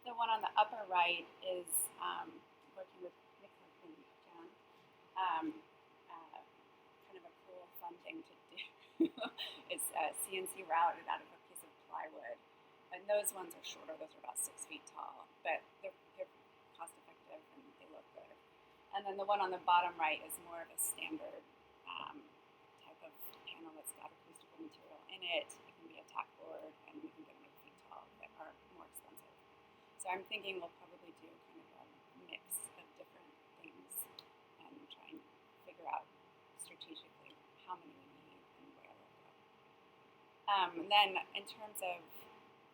S7: the one on the upper right is working with Nick and John. Kind of a cool, fun thing to do. It's CNC routed out of a piece of plywood. And those ones are shorter, those are about 6 feet tall, but they're cost effective and they look good. And then the one on the bottom right is more of a standard type of panel that's got acoustical material in it. It can be a tack board, and we can get them 8 feet tall that are more expensive. So I'm thinking we'll probably do kind of a mix of different things and try and figure out strategically how many we need and where they'll go. And then in terms of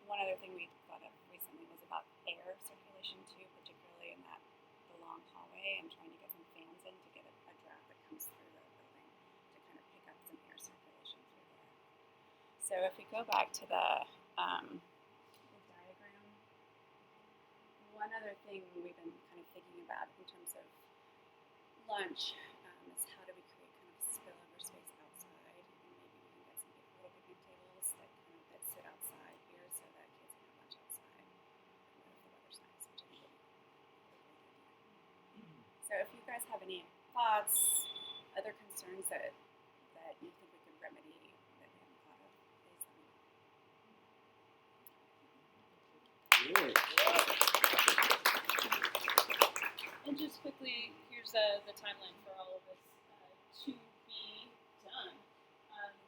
S7: one other thing we thought of recently was about air circulation too, particularly in the long hallway. I'm trying to get some fans in to get a draft that comes through the building to kind of pick up some air circulation through there. So if we go back to the diagram, one other thing we've been kind of thinking about in terms of lunch is how do we create kind of spillover space outside, and maybe we can get some little picnic tables that sit outside here so that kids can have lunch outside if the weather's nice, which I think would be a great idea. So if you guys have any thoughts, other concerns that you think we could remedy that we haven't thought of, please let me know.
S1: Good.
S5: And just quickly, here's the timeline for all of this to be done.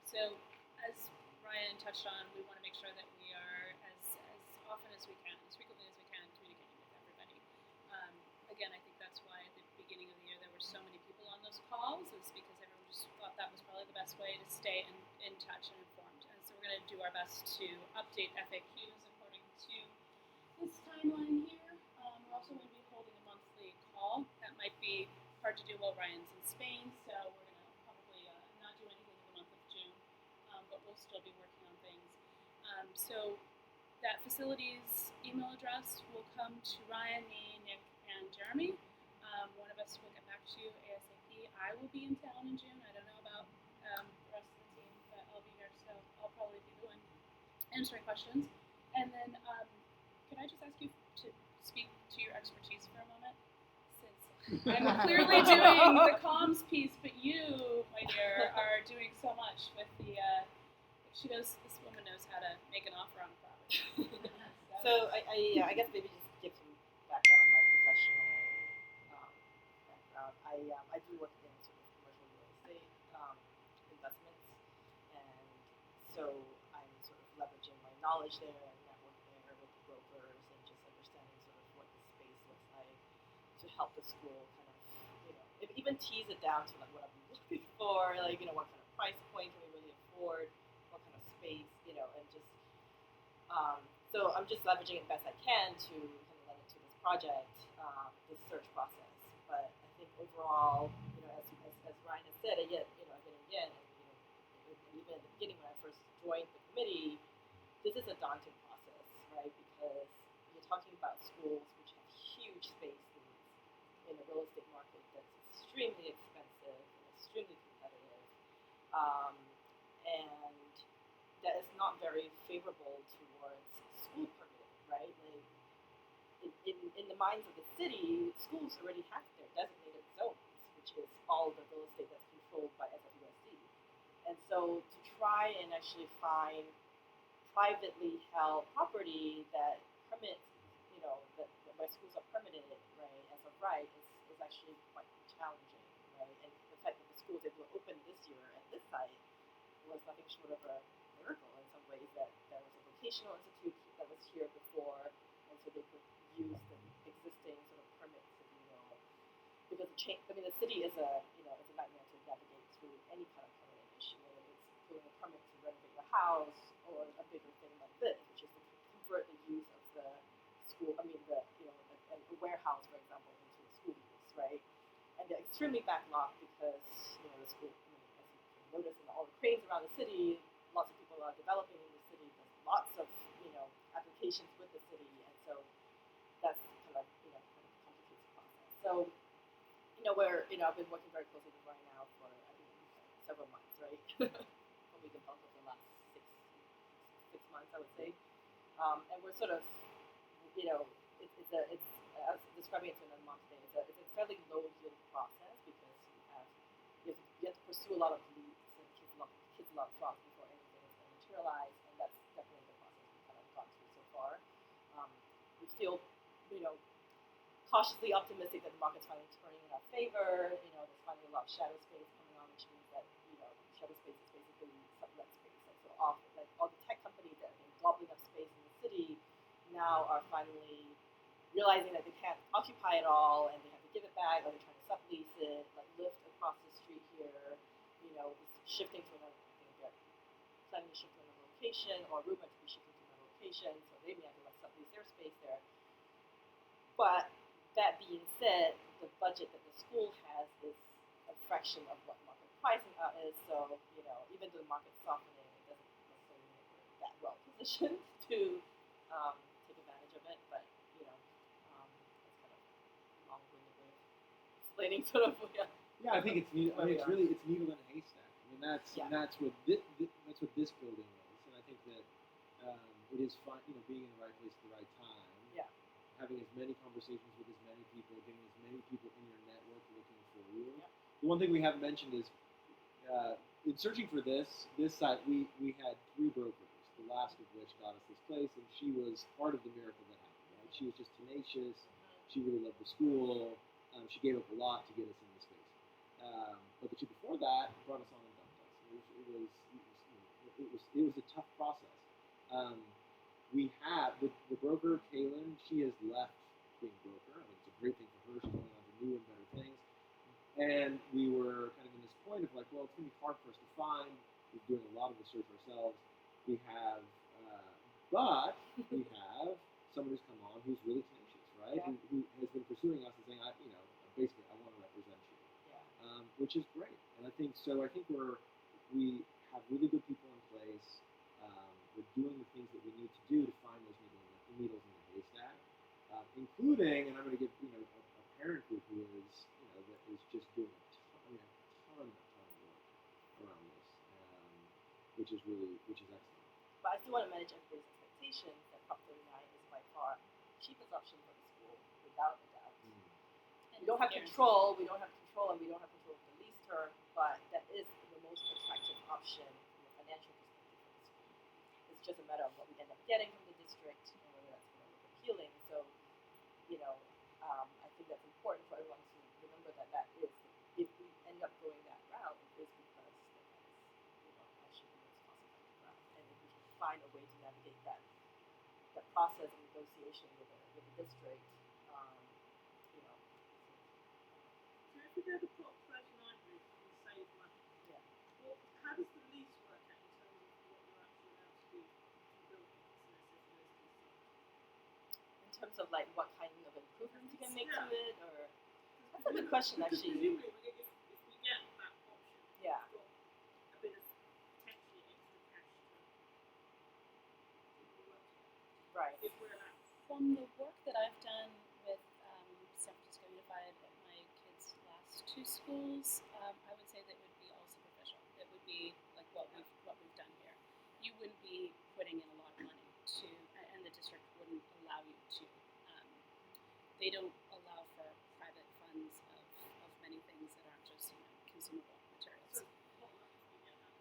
S5: So as Ryan touched on, we want to make sure that we are as often as we can, as frequently as we can, communicating with everybody. Again, I think that's why at the beginning of the year there were so many people on those calls, is because everyone just thought that was probably the best way to stay in touch and informed. And so we're going to do our best to update FAQs according to this timeline here. We're also going to be holding a monthly call. That might be hard to do while Ryan's in Spain, so we're going to probably not do anything in the month of June, but we'll still be working on things. So that facilities email address will come to Ryan, me, Nick, and Jeremy. One of us will get back to you ASAP. I will be in town in June. I don't know about the rest of the team, but I'll be here, so I'll probably be the one answering questions. And then can I just ask you to speak to your expertise for a moment? Since I'm clearly doing the comms piece, but you, my dear, are doing so much with the, this woman knows how to make an offer on a property.
S6: So I guess maybe just give some background on my professional background. I do work in sort of commercial real estate investments, and so I'm sort of leveraging my knowledge there and network there with the brokers and just understanding sort of what the space looks like to help the school kind of, even tease it down to like what I'm looking for, like, what kind of price point can we really afford, what kind of space, and just so I'm just leveraging it best I can to kind of lend into this project, this search process. But I think overall, as Ryan has said, again, and even at the beginning when I first joined the committee, this is a daunting process, right? Because you're talking about schools which have huge space needs in a real estate market that's extremely expensive and extremely competitive, and that is not very favorable towards school permitting, right? Like in the minds of the city, schools already have their designated zones, which is all the real estate that's controlled by SFUSD. And so to try and actually find privately held property that permits, that where schools are permitted, right, as of right, is actually quite challenging, right? And the fact that the schools able to open this year at this site was nothing short of a miracle in some ways, that there was a vocational institute that was here before, and so they could use the existing sort of change. I mean, the city is a nightmare to navigate through any kind of permitting issue, whether it's doing a permit to renovate your house or a bigger thing like this, which is to convert the use of the school. I mean, a warehouse, for example, into a school use, right? And they're extremely backlogged because the school. I mean, as you can notice in all the cranes around the city, lots of people are developing in the city. There's lots of applications with the city, and so that's kind of complicates the process. So I've been working very closely with Ryan now for I think several months, right? Probably the bulk of the last six months, I would say. And we're sort of it's I was describing it to another mom today. It's a fairly low yield process because you have to pursue a lot of leads and kiss a lot of frogs before anything is going to materialize, and that's definitely the process we've kind of gone through so far. We feel cautiously optimistic that the market's finally turning in our favor. There's finally a lot of shadow space coming on, which means that shadow space is basically sublet space. And so all the tech companies that have been gobbling up space in the city now are finally realizing that they can't occupy it all and they have to give it back, or they're trying to sublease it. Like Lyft across the street here, is shifting to another. I think they're planning to shift to another location, or rumored to be shifting to another location, so they may have to sublease their space there. But that being said, the budget that the school has is a fraction of what market pricing is. So, even though the market's softening, it doesn't necessarily mean that we're that well positioned to take advantage of it. But, it's kind of a long-winded way of explaining sort of.
S1: Yeah, I think it's needle. It's needle in a haystack. I mean, that's what this building is, and I think that it is fun, being in the right place at the right time.
S6: Yeah.
S1: Having as many conversations with as many people, getting as many people in your network looking for you.
S6: Yep.
S1: The one thing we haven't mentioned is in searching for this site, we had 3 brokers, the last of which got us this place, and she was part of the miracle that happened. Right? She was just tenacious. She really loved the school. She gave up a lot to get us in this space. But the 2 before that brought us on and dumped us. It was a tough process. We have the broker, Kaylin, she has left being broker. I mean, it's a great thing for her. She's going on to new and better things. And we were kind of in this point of like, well, it's going to be hard for us to find. We're doing a lot of the search ourselves. We have, but we have someone who's come on who's really tenacious, right?
S6: Yeah.
S1: Who has been pursuing us and saying, basically, I want to represent you.
S6: Yeah.
S1: Which is great. And I think we have really good people in place. We're doing the things that we need to do to find those needles in the haystack, including, and I'm going to give a parent group who is that is just doing a ton of work around this, which is excellent.
S6: But I still want to manage everybody's expectations that Prop 39 is by far the cheapest option for the school, without a doubt.
S5: And
S6: We don't have control, and we don't have control of the lease term, but that is the most attractive option from a financial perspective for the school. It's just a matter of what we end up getting from the district and whether that's going to look appealing. So, I think that's important for everyone to remember that is, if we end up going that route, it is because that is, actually the most cost-effective route. And if we can find a way to navigate that process and negotiation with the district,
S8: So if we go to Prop 39 route and save money,
S6: Yeah.
S8: well, how does the lease work out in terms of what you're actually allowed to do to buildings and accessibility stuff?
S6: in terms of like what kind of improvements you can make
S8: Yeah.
S6: to it, or that's a good question
S8: Because
S6: actually.
S8: presumably, if we get that option,
S6: Yeah.
S8: we've got a bit of potentially extra cash to do the work together.
S6: Right.
S8: If we're allowed.
S5: From the work that I've done with San Francisco Unified at my kids' last 2 schools, I would say that would be all superficial. It would be like what we've done here. You wouldn't be putting in a lot of money and the district wouldn't allow you to. They don't allow for private funds of many things that aren't just consumable materials.
S8: So what happens if we get that?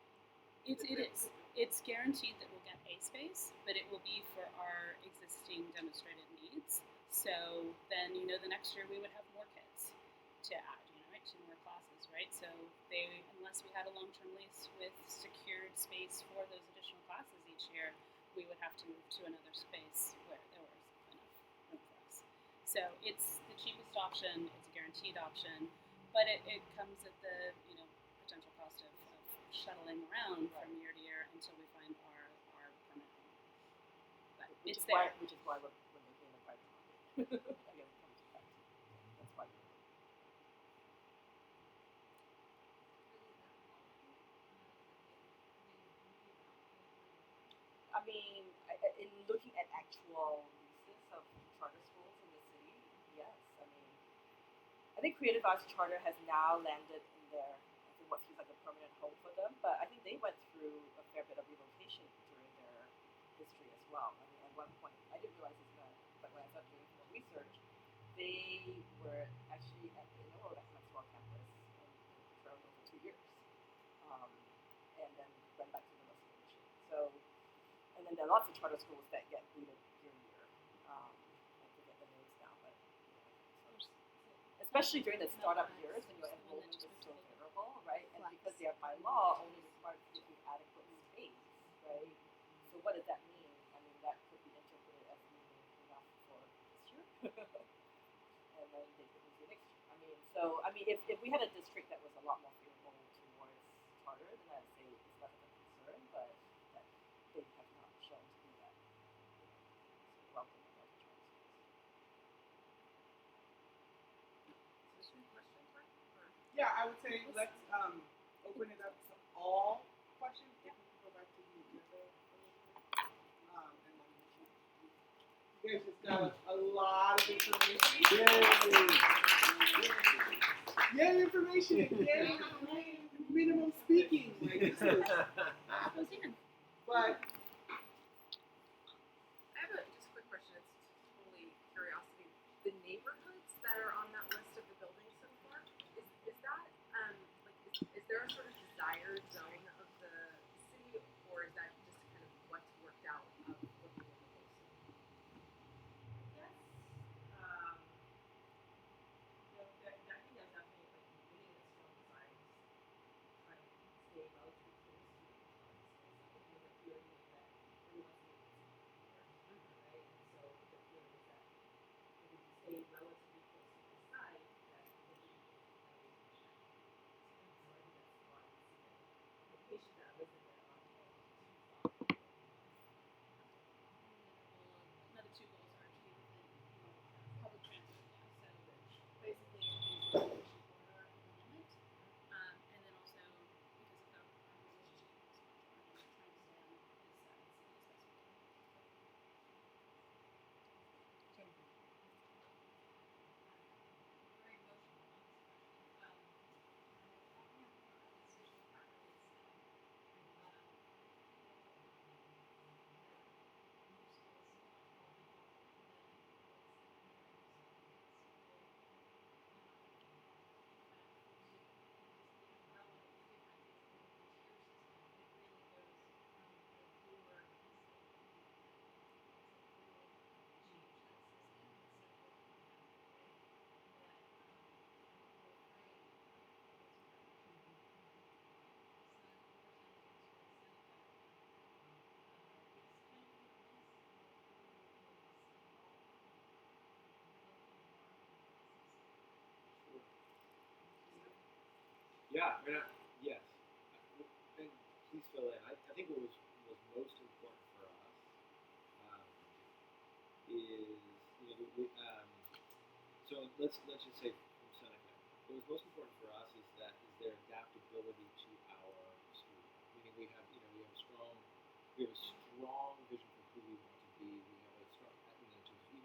S5: It is. It's guaranteed that we'll get a space, but it will be for our existing demonstrated needs. So then, the next year we would have more kids to add, right, 2 more classes, right? So unless we had a long-term lease with secured space for those additional classes each year, we would have to move to another space where there was enough room for us. So it's the cheapest option. It's a guaranteed option. but it comes at the potential cost of shuttling around from year to year until we find our permanent home. But
S6: Which
S5: it's
S6: is why
S5: there.
S6: we're making it a private market. Again, it comes back to that's why we're I mean, in looking at actual leases of charter schools in the city, yes. I mean, I think Creative Arts Charter has now landed in their, I think what feels like a permanent home for them, but I think they went through a fair bit of relocation during their history as well. I mean, at one point, I didn't realize this, but when I started doing more research, they were actually at the Canaveral campus in Canaveral for 2 years, and then went back to the University of Michigan. So, and then there are lots of charter schools that get booted year to year. I forget the names now, but especially during the startup years when your enrollment is so terrible, right? And because they are by law only required to give you adequate space, right? So what does that mean? I mean, that could be interpreted as meaning enough for this year, and then they could lose it next year. I mean, if we had a district that was a lot more favorable towards charter, then I'd say it's less of a concern, but that they have not shown to be that welcome of charter schools.
S3: Yeah, I would say let's open it up to all questions. If we can go back to the agenda a little bit. And then you guys just got a lot of information. Yay, information! Yay, minimum speaking. Like this is, but
S9: I have just a quick question. It's totally curiosity. The neighborhoods that are on that list of the buildings so far, is that is there a sort of desired zone of the city, or is that just kind of what's worked out of looking at the whole city?
S8: Yes. I think there's definitely really a strong desire to try and stay relatively close to the economic space. I think the feeling is that everyone's neighborhoods here, right? And so the feeling is that if we stay relatively close to the site, that the neighborhood can always be shut. So I think that's why we see that the patients that live in there aren't all too far.
S5: Another two goals are to be within public transit. Yeah, so basically a corridor enrollment, and then also because of our relationship with this trying to stay on this city as best we can.
S10: Very emotional on this question. Social partners
S1: Yeah, I mean, yes. And please fill in. I think what was most important for us is so let's just say from Seneca. What was most important for us is their adaptability to our school. Meaning we have a strong vision for who we want to be. We have a strong even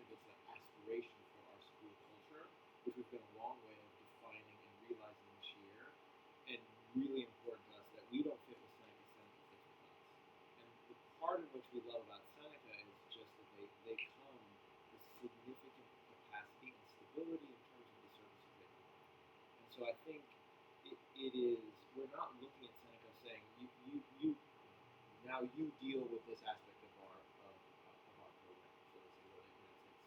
S1: just an aspiration for our school culture, which we've been a long way of defining and realizing this year. And really important to us that we don't fit with Seneca, Seneca fits with us. And the part in which we love about Seneca is just that they come with significant capacity and stability in terms of the services they provide. And so I think it is, we're not looking at Seneca saying, you now you deal with this aspect of our program. So let's say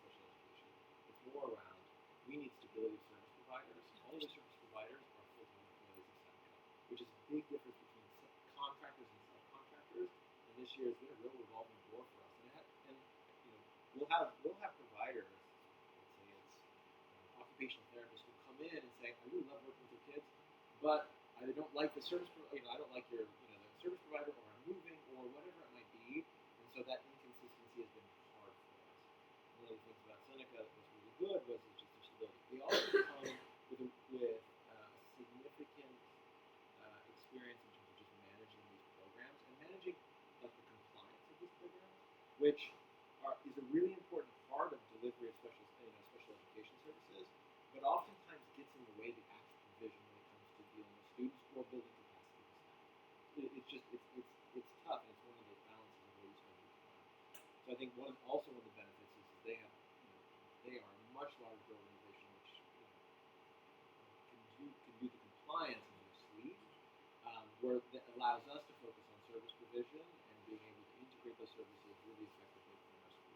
S1: special education. It's more around, we need stability of service providers. All of the service providers are full-time employees of Seneca, which is a big difference between contractors and subcontractors. And this year has been a real revolving door for us. And we'll have providers. Let's say it's occupational therapists who come in and say, I really love working with your but I don't like the service. I don't like your the service provider, or I'm moving, or whatever it might be. And so that inconsistency has been hard for us. One of the things about Seneca that was really good was it's just their stability. They also come with a significant experience in terms of just managing these programs and managing like the compliance of these programs, which is a really important part of delivery of special education services, but oftentimes gets in the way of the actual provision when it comes to dealing with students or building capacity with staff. It's tough, and it's one of those balances of where you spend your time. So I think one of the benefits is they have they are a much larger organization which can do the compliance in their sleeve, where that allows us to focus on service provision and being able to integrate those services really effectively within our school.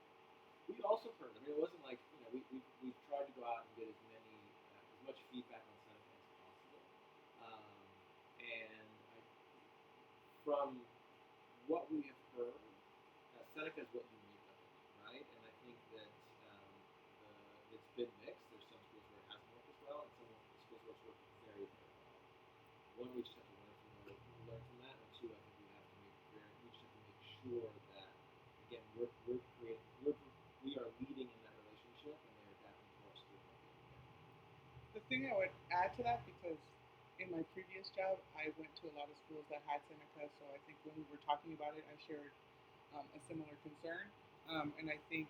S1: We also heard. I mean, it wasn't like we've tried to go out and get as much feedback on Seneca as possible, and from what we have heard, Seneca is what you make of it, right? And I think that it's been mixed. There's some schools where it hasn't worked as well, and some schools where it's worked very, very well. One, we just have to learn from that, and two, I think we just have to make sure that again we are leading in that relationship, and they're adapting to our school.
S3: The thing I would add to that, because in my previous job, I went to a lot of schools that had Seneca, so I think when we were talking about it, I shared a similar concern. And I think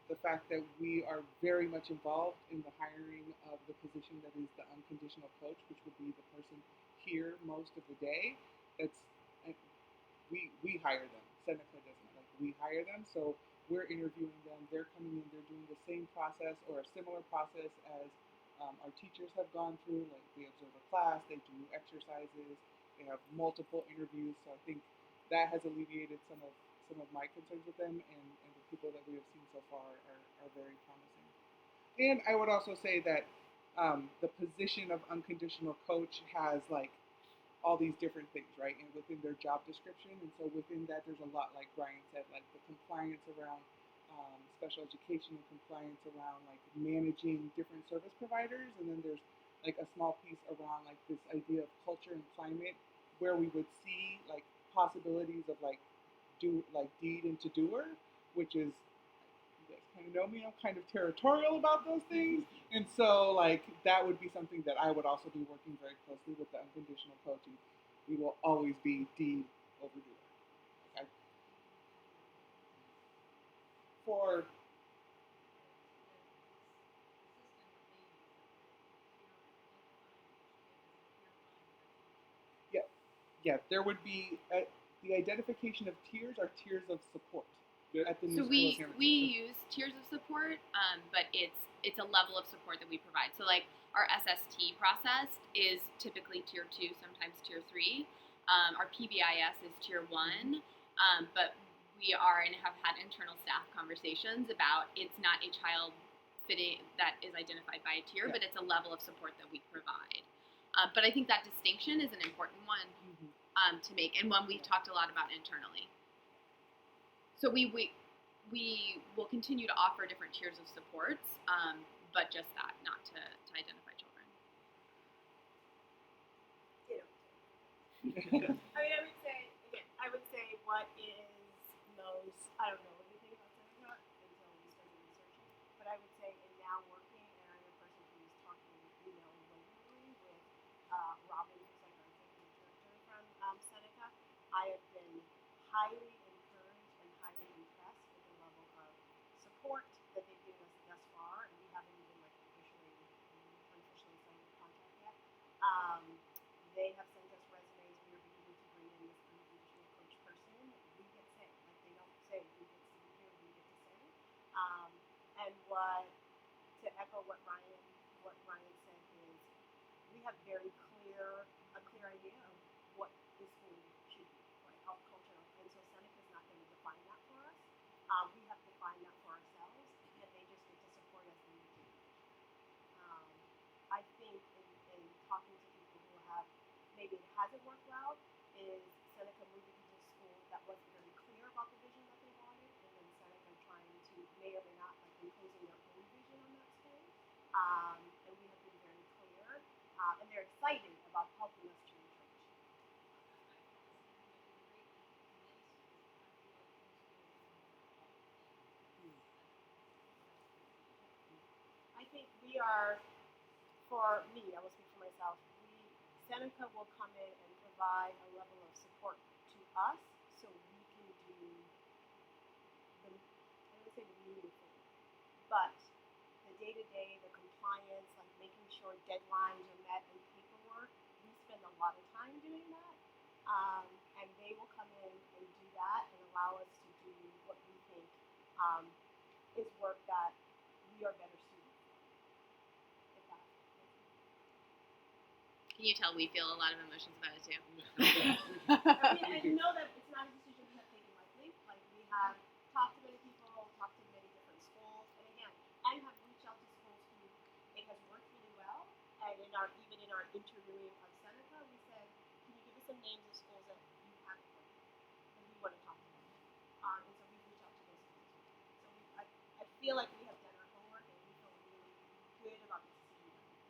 S3: the fact that we are very much involved in the hiring of the position that is the unconditional coach, which would be the person here most of the day, we hire them. Seneca doesn't. Like, we hire them, so we're interviewing them. They're coming in. They're doing the same process or a similar process as our teachers have gone through. Like, they observe a class, they do exercises, they have multiple interviews. So I think that has alleviated some of my concerns with them, and the people that we have seen so far are very promising. And I would also say that the position of unconditional coach has like all these different things, right? And within their job description. And so within that, there's a lot, like Brian said, like the compliance around special education and compliance around like managing different service providers. And then there's like a small piece around like this idea of culture and climate, where we would see like possibilities of like deed into doer, which is, you guys kind of know me, I'm kind of territorial about those things. And so, like, that would be something that I would also be working very closely with the unconditional coaching. We will always be deed over doer. Okay. For yeah, there would be the identification of tiers are tiers of support. At the new
S2: So
S3: school of
S2: we use tiers of support, but it's a level of support that we provide. So like our SST process is typically tier 2, sometimes tier 3. Our PBIS is tier 1, but we are and have had internal staff conversations about it's not a child fitting that is identified by a tier, but it's a level of support that we provide. But I think that distinction is an important one to make, and one we've talked a lot about internally. So we will continue to offer different tiers of supports, but just that, not to identify children.
S4: I would say what is most, I don't know anything about Seneca until we started researching, but I would say in now working, and I'm a person who's talking, regularly with Robin, who's like our executive director from Seneca. I have been highly encouraged and highly impressed with the level of support that they've given us thus far, and we haven't even like unofficially signed a contract yet. They have sent us resumes. We are beginning to bring in this unconditional coach person. We get say, like they don't say who gets to be here, we get to say. And to echo what Ryan said is, we have a clear idea of what the school should be, right? Of culture, and so Seneca's not going to define that for us. We have to define that for ourselves, and they just get to support us in the team. I think in talking to people who have maybe it hasn't worked well, is Seneca moving into a school that wasn't very clear about the vision that they wanted, and then Seneca trying to may or may not like imposing their own vision on that school. And we have been very clear, and they're excited. excited about helping us to reach. I think we are, for me, I will speak for myself, Seneca will come in and provide a level of support to us so we can do the, I don't say the meaningful, but the day-to-day, the compliance, like making sure deadlines are met and paperwork, we spend a lot of time doing that. And they will come in and do that and allow us to do what we think is work that we are better suited for. If that makes sense.
S2: Can you tell we feel a lot of emotions about it too?
S4: I mean, I know that it's not a decision we have taken lightly. Like, we have talked to many people, talked to many different schools, and again, and have reached out to schools who it has worked really well. And even in our interviewing of Seneca, we said, can you give us some names of schools that you haven't worked with, and we want to talk to them. And so we've reached out to those schools. So I feel like we have done our homework, and we feel really good about the decision that we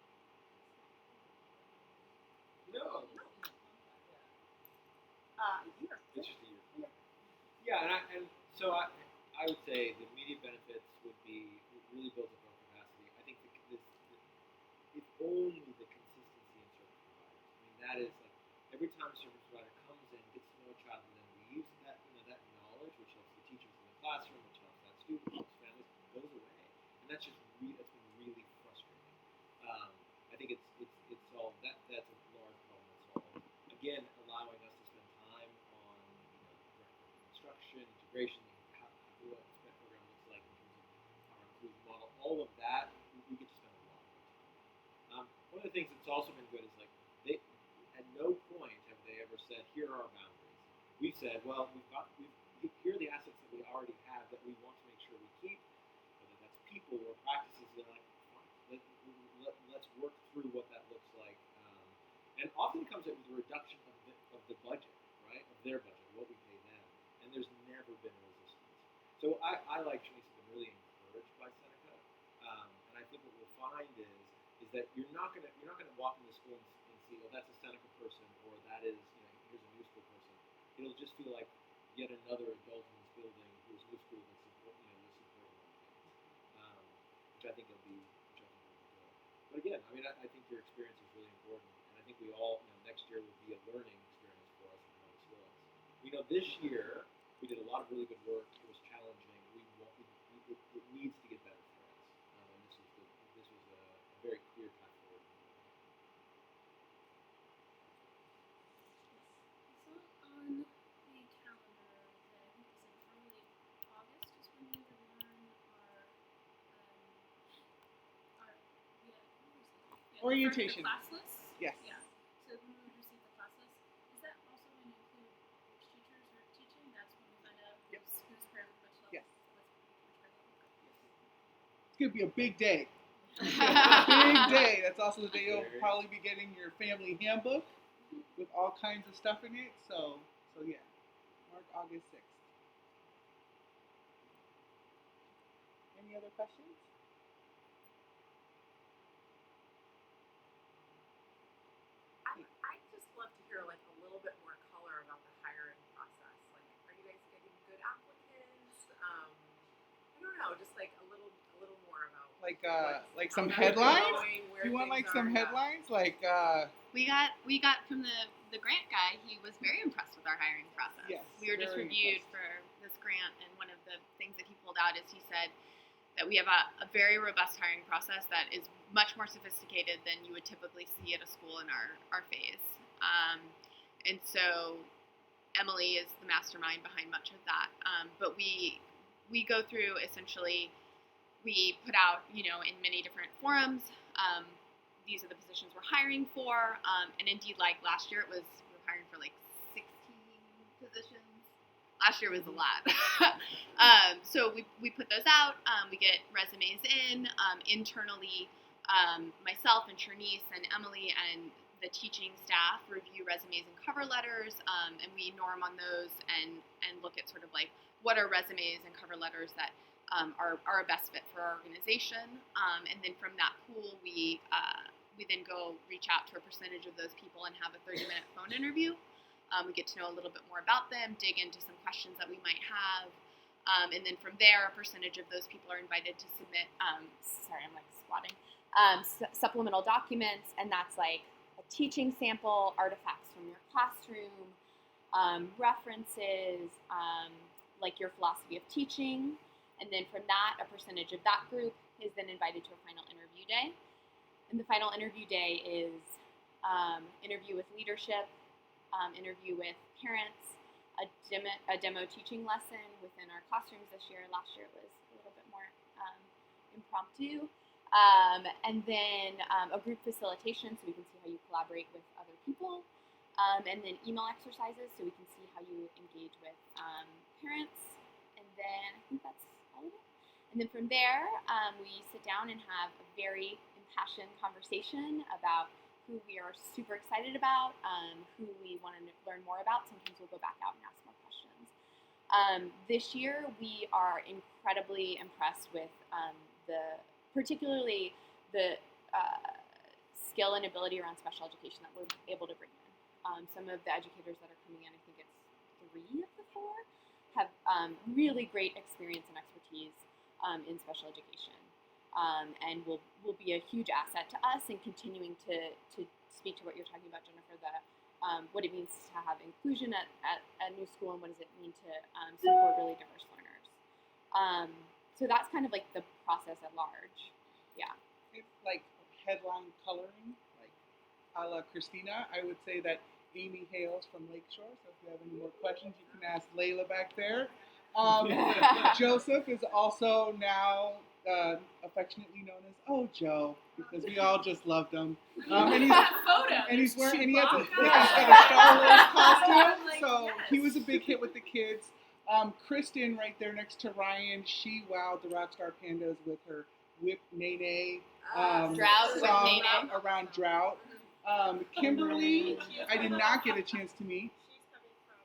S4: made.
S1: No.
S4: A year.
S1: It's just a year. Yeah, and so I would say the immediate benefits would be it really builds up our capacity. I think it's only the consistency in service providers. I mean, that is like every time a service provider comes in, gets to know a child, and then leaves, that that knowledge, which helps the teachers in the classroom, which helps that student, helps families, goes away, and that's just that's been really frustrating. I think it's all that's a large problem to solve. Again, allowing us to spend time on direct instruction, integration, what a SPED program looks like in terms of our inclusion model, all of that, we get to spend a lot more time. One of the things that's also been good is like they, at no point have they ever said, here are our boundaries. We've said, well, here are the assets that we already have that we want to make sure we keep, whether that's people or practices. They're like, fine, let's work through what that looks like. And often it comes up with a reduction of the budget, right, of their budget, what we pay them. And there's never been a resistance. So I like Shanice, have been really encouraged by Seneca. And I think what we'll find is that you're not gonna walk into school and see, oh, that's a Seneca person, or that is, here's a new school person. It'll just feel like yet another adult in this building who's new school that's supporting our kids, which I think will be good. But again, I mean, I think your experience is really important, and I think we all, next year will be a learning experience for us and how this looks. We know this year we did a lot of really good work. It was challenging. It needs to get better for us, and this was a very clear path forward.
S5: I saw on the calendar that I think is in early August is when we would learn our
S3: Orientation.
S5: The class list.
S3: Yes.
S5: Yeah. So when we would receive the class list, is that also going to include which teachers are teaching? That's when we find out who's paired with which level.
S3: Yes.
S5: Which grade level.
S3: It's gonna be a big day. Big day. That's also the day you'll probably be getting your family handbook with all kinds of stuff in it. So yeah, mark August 6th. Any other questions?
S9: I'd just love to hear like a little bit more color about the hiring process. Like, are you guys getting good applicants? I don't know, just like a little more about
S3: Like some
S9: how they're
S3: headlines?
S9: going, where
S3: You want like
S9: things
S3: some
S9: are,
S3: headlines? Like
S2: We got from the grant guy. He was very impressed with our hiring process.
S3: Yes,
S2: we were just
S3: very
S2: reviewed
S3: impressed.
S2: for this grant, and one of the things that he pulled out is he said that we have a very robust hiring process that is much more sophisticated than you would typically see at a school in our phase. And so Emily is the mastermind behind much of that. But we go through essentially. We put out, in many different forums, these are the positions we're hiring for, and indeed, like last year, we were hiring for like 16 positions. Last year was a lot. So we put those out, we get resumes in, internally, myself and Shanice and Emily and the teaching staff review resumes and cover letters, and we norm on those and look at sort of like what are resumes and cover letters that are a best fit for our organization, and then from that pool we we then go reach out to a percentage of those people and have a 30-minute phone interview. We get to know a little bit more about them, dig into some questions that we might have, and then from there, a percentage of those people are invited to submit, supplemental documents, and that's like a teaching sample, artifacts from your classroom, references, like your philosophy of teaching, and then from that, a percentage of that group is then invited to a final interview day. And the final interview day is interview with leadership, interview with parents, a demo teaching lesson within our classrooms this year. Last year it was a little bit more impromptu. And then a group facilitation so we can see how you collaborate with other people. And then email exercises so we can see how you engage with parents. And then I think that's all of it. And then from there, we sit down and have a very impassioned conversation about who we are super excited about, who we want to learn more about. Sometimes we'll go back out and ask more questions. This year, we are incredibly impressed with particularly the skill and ability around special education that we're able to bring in. Some of the educators that are coming in, I think it's 3 of the 4, have really great experience and expertise in special education. And will be a huge asset to us in continuing to speak to what you're talking about, Jennifer, what it means to have inclusion at new school and what does it mean to support really diverse learners. So that's kind of like the process at large. Yeah.
S3: It's like headline coloring, like a la Christina. I would say that Amy hails from Lakeshore, so if you have any more questions, you can ask Layla back there. Joseph is also now affectionately known as Joe, because we all just loved him. He's wearing, and he has he's got a Star Wars costume, so he was a big hit with the kids. Kristen, right there next to Ryan, she wowed the Rockstar Pandas with her Whip Nene
S2: Drought,
S3: song
S2: Whip Nene.
S3: around drought. Kimberly, I did not get a chance to meet.
S4: She's coming from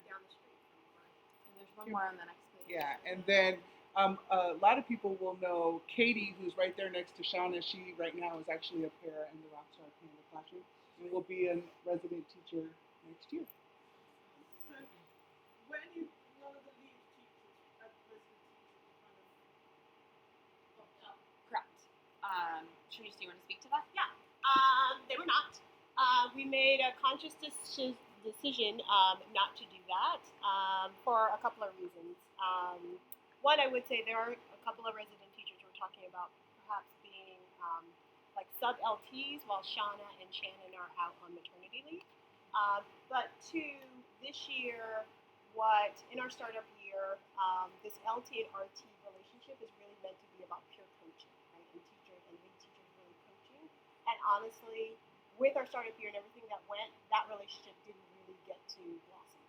S4: down the street from mine.
S2: And there's one more on the next page.
S3: Yeah, and then a lot of people will know Katie, who's right there next to Shauna. She right now is actually a para in the Rockstar Panda classroom and will be a resident teacher next year.
S8: So, when you one of the lead teachers at resident teachers kind of popped up?
S2: Correct. Sharice, do you want to speak to that?
S4: Yeah. They were not. We made a conscious decision not to do that for a couple of reasons. One, I would say there are a couple of resident teachers who are talking about perhaps being like sub-LTs while Shauna and Shannon are out on maternity leave. But 2, this year, in our startup year, this LT and RT relationship is really meant to be about peer coaching, right? And teachers and lead teachers really coaching. And honestly, with our startup year and everything that went, that relationship didn't really get to blossom.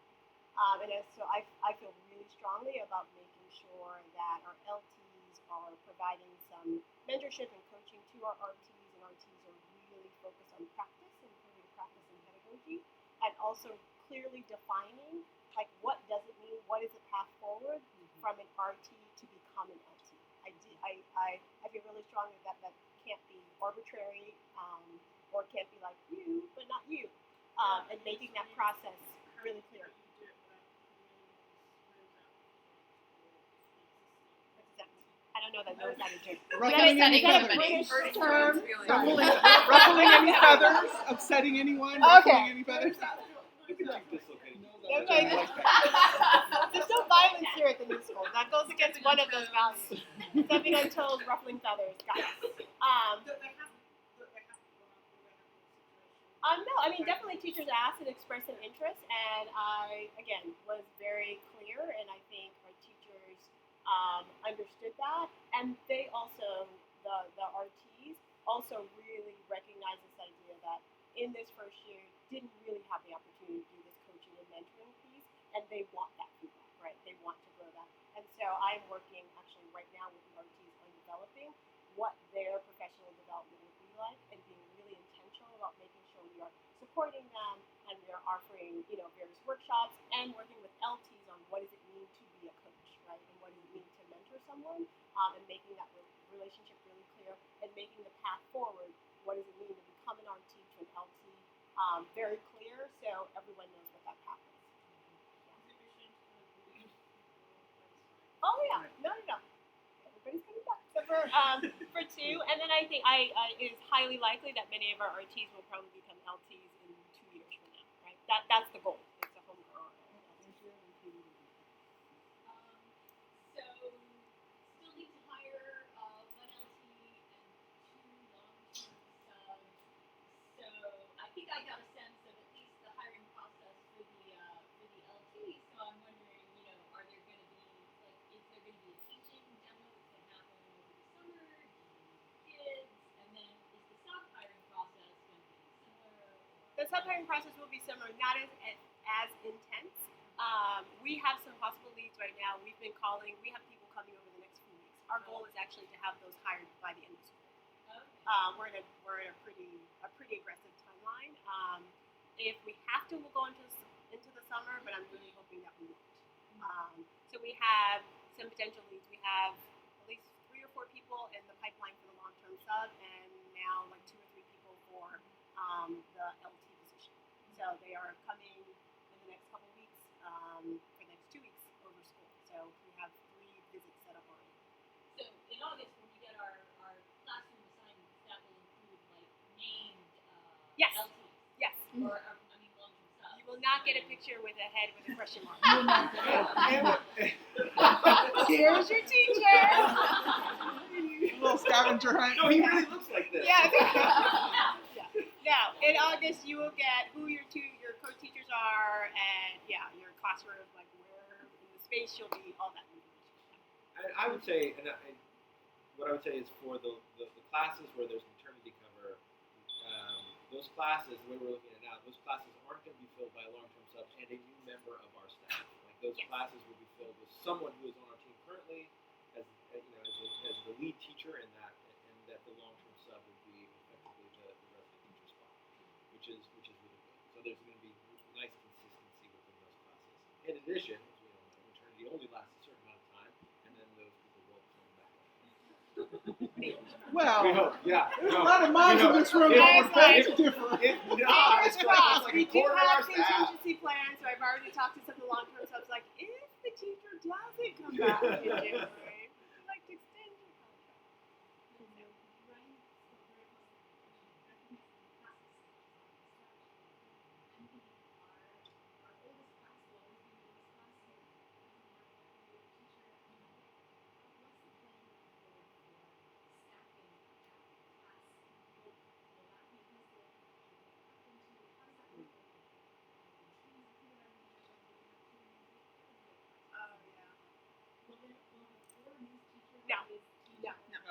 S4: So I feel really strongly about making sure that our LTs are providing some mentorship and coaching to our RTs, and RTs are really focused on practice, including practice and pedagogy, and also clearly defining like what does it mean, what is the path forward from an RT to become an LT. I feel really strongly that can't be arbitrary or can't be like you but not you, and making that process really clear. I don't know that knows how to do.
S3: Ruffling any feathers.
S4: British term.
S3: Ruffling any feathers, upsetting anyone, ruffling any feathers.
S4: Okay. There's no violence here at the new school. That goes against one of those values. Stepping on toes, ruffling feathers, guys. No, I mean definitely teachers asked and expressed an interest, and I again was very clear, and I think our teachers understood that, and they also the RTs also really recognize this idea that in this first year didn't really have the opportunity to do this coaching and mentoring piece, and they want that feedback, right? They want to grow that, and so I'm working actually right now with the RTs on developing what their professional development would be like, and being really intentional about making sure we are supporting them, and we are offering various workshops, and working with LTs on what does it mean to be a coach, right? And what does it mean to mentor mentor someone, and making that relationship really clear and making the path forward. What does it mean to become an RT to an LT? Very clear, so everyone knows what that path is. Oh yeah, no. Everybody's coming back except for two, and then I think it is highly likely that many of our RTs will probably become LTs in 2 years from now. Right? That's the goal. It's a home grower.
S10: So still need to hire one LT and two long-term subs. So I think I got a sense of at least the hiring process for the LT. So I'm wondering, are there going to be is there going to be a teaching demo that's going to happen over the summer? Do you need kids? And then is the sub hiring process going to be similar?
S4: The sub hiring process will be similar, not as intense. We have some possible leads right now. We've been calling. We have people coming over the next few weeks. Our goal is actually to have those hired by the end of school. We're in a pretty aggressive timeline. If we have to, we'll go into the summer, but I'm really hoping that we won't. So we have some potential leads. We have at least 3 or 4 people in the pipeline for the long-term sub, and now like 2 or 3 people for the LT position. So they are coming in the next couple weeks, for the next 2 weeks over school. So we have 3 visits set up already.
S10: So in August, when we get our classroom assignments, that will include named
S4: Yes.
S10: LTs.
S4: Yes.
S10: Or long-term subs.
S4: You will not get a picture with a head with a question mark. Here's your teacher.
S3: A little scavenger hunt.
S1: No, he really looks like this.
S4: Yeah. Now, in August, you will get who your co-teachers are, and your classroom, where in the space you'll be, all that information.
S1: I would say, what I would say is for the classes where there's maternity cover, those classes, the way we're looking at it now, those classes aren't going to be filled by a long-term sub and a new member of our staff. Those classes will be filled with someone who is on our team currently as the lead teacher in that, and that the long-term sub would be effectively the resident teacher spot, which is really good. So there's going to be nice consistency within those classes. In addition, as we all know, maternity only lasts a certain amount of time, and then those people will come back.
S3: Well,
S1: We hope, yeah.
S3: there's a lot of moms in this room that would beg to differ.
S4: Fingers crossed.
S1: Like
S4: We
S1: a
S4: do
S1: quarter of
S4: have
S1: our staff.
S4: contingency plans, so I've already talked to some of the long-term subs. Like, if the teacher doesn't come back in January, would you like to extend your contract?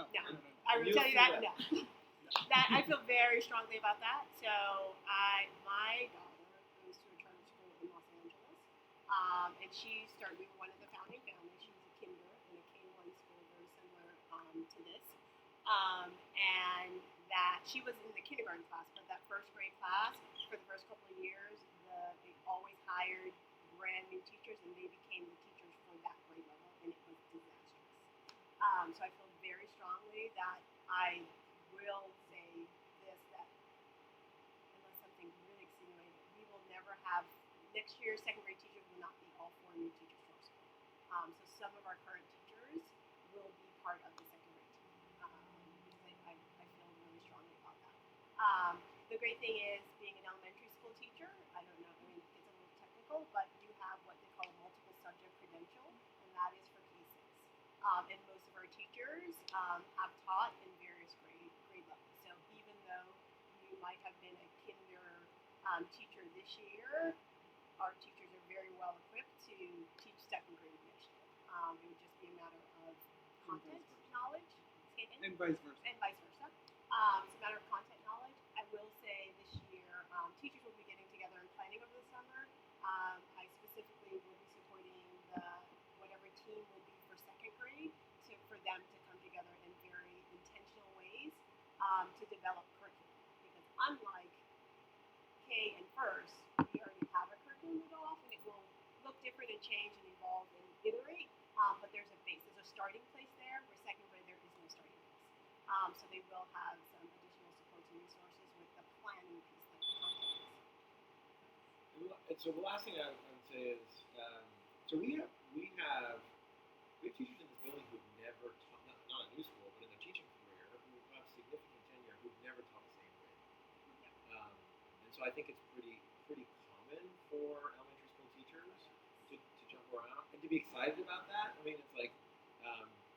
S4: No. I will tell you that. No. That I feel very strongly about that. So my daughter goes to a charter school in Los Angeles, and we were one of the founding families. She was a kinder in a K-1 school very similar to this, and that she was in the kindergarten class, but that first grade class for the first couple of years, they always hired brand new teachers, and they became the teachers for that grade level, and it was disastrous. So I feel very strongly that I will say this, that unless something really extenuating, we will never have, next year's second grade teachers will not be all 4 new teachers for our school. So some of our current teachers will be part of the second grade team. I feel really strongly about that. The great thing is being an elementary school teacher, I don't know, it gets a little technical, but you have what they call a multiple subject credential, and that is for K-6. And most of our teachers have taught in various grade levels. So even though you might have been a kinder teacher this year, our teachers are very well equipped to teach second grade next year. It would just be a matter of content knowledge,
S3: And vice versa.
S4: It's a matter of content knowledge. I will say this year, teachers will be getting together and planning over the summer. I specifically will be supporting whatever team will be for second grade for them to come together in very intentional ways to develop curriculum. Because unlike K and first, we already have a curriculum to go off, and it will look different and change and evolve and iterate. But there's a base, there's a starting place. So they will have some additional supports and resources with the planning piece, like the content piece.
S1: And so the last thing I would say is, so we have teachers in this building who've never taught, not in new school, but in their teaching career, who have significant tenure, who've never taught the same way. And so I think it's pretty common for elementary school teachers to jump around and to be excited about that. I mean, it's like,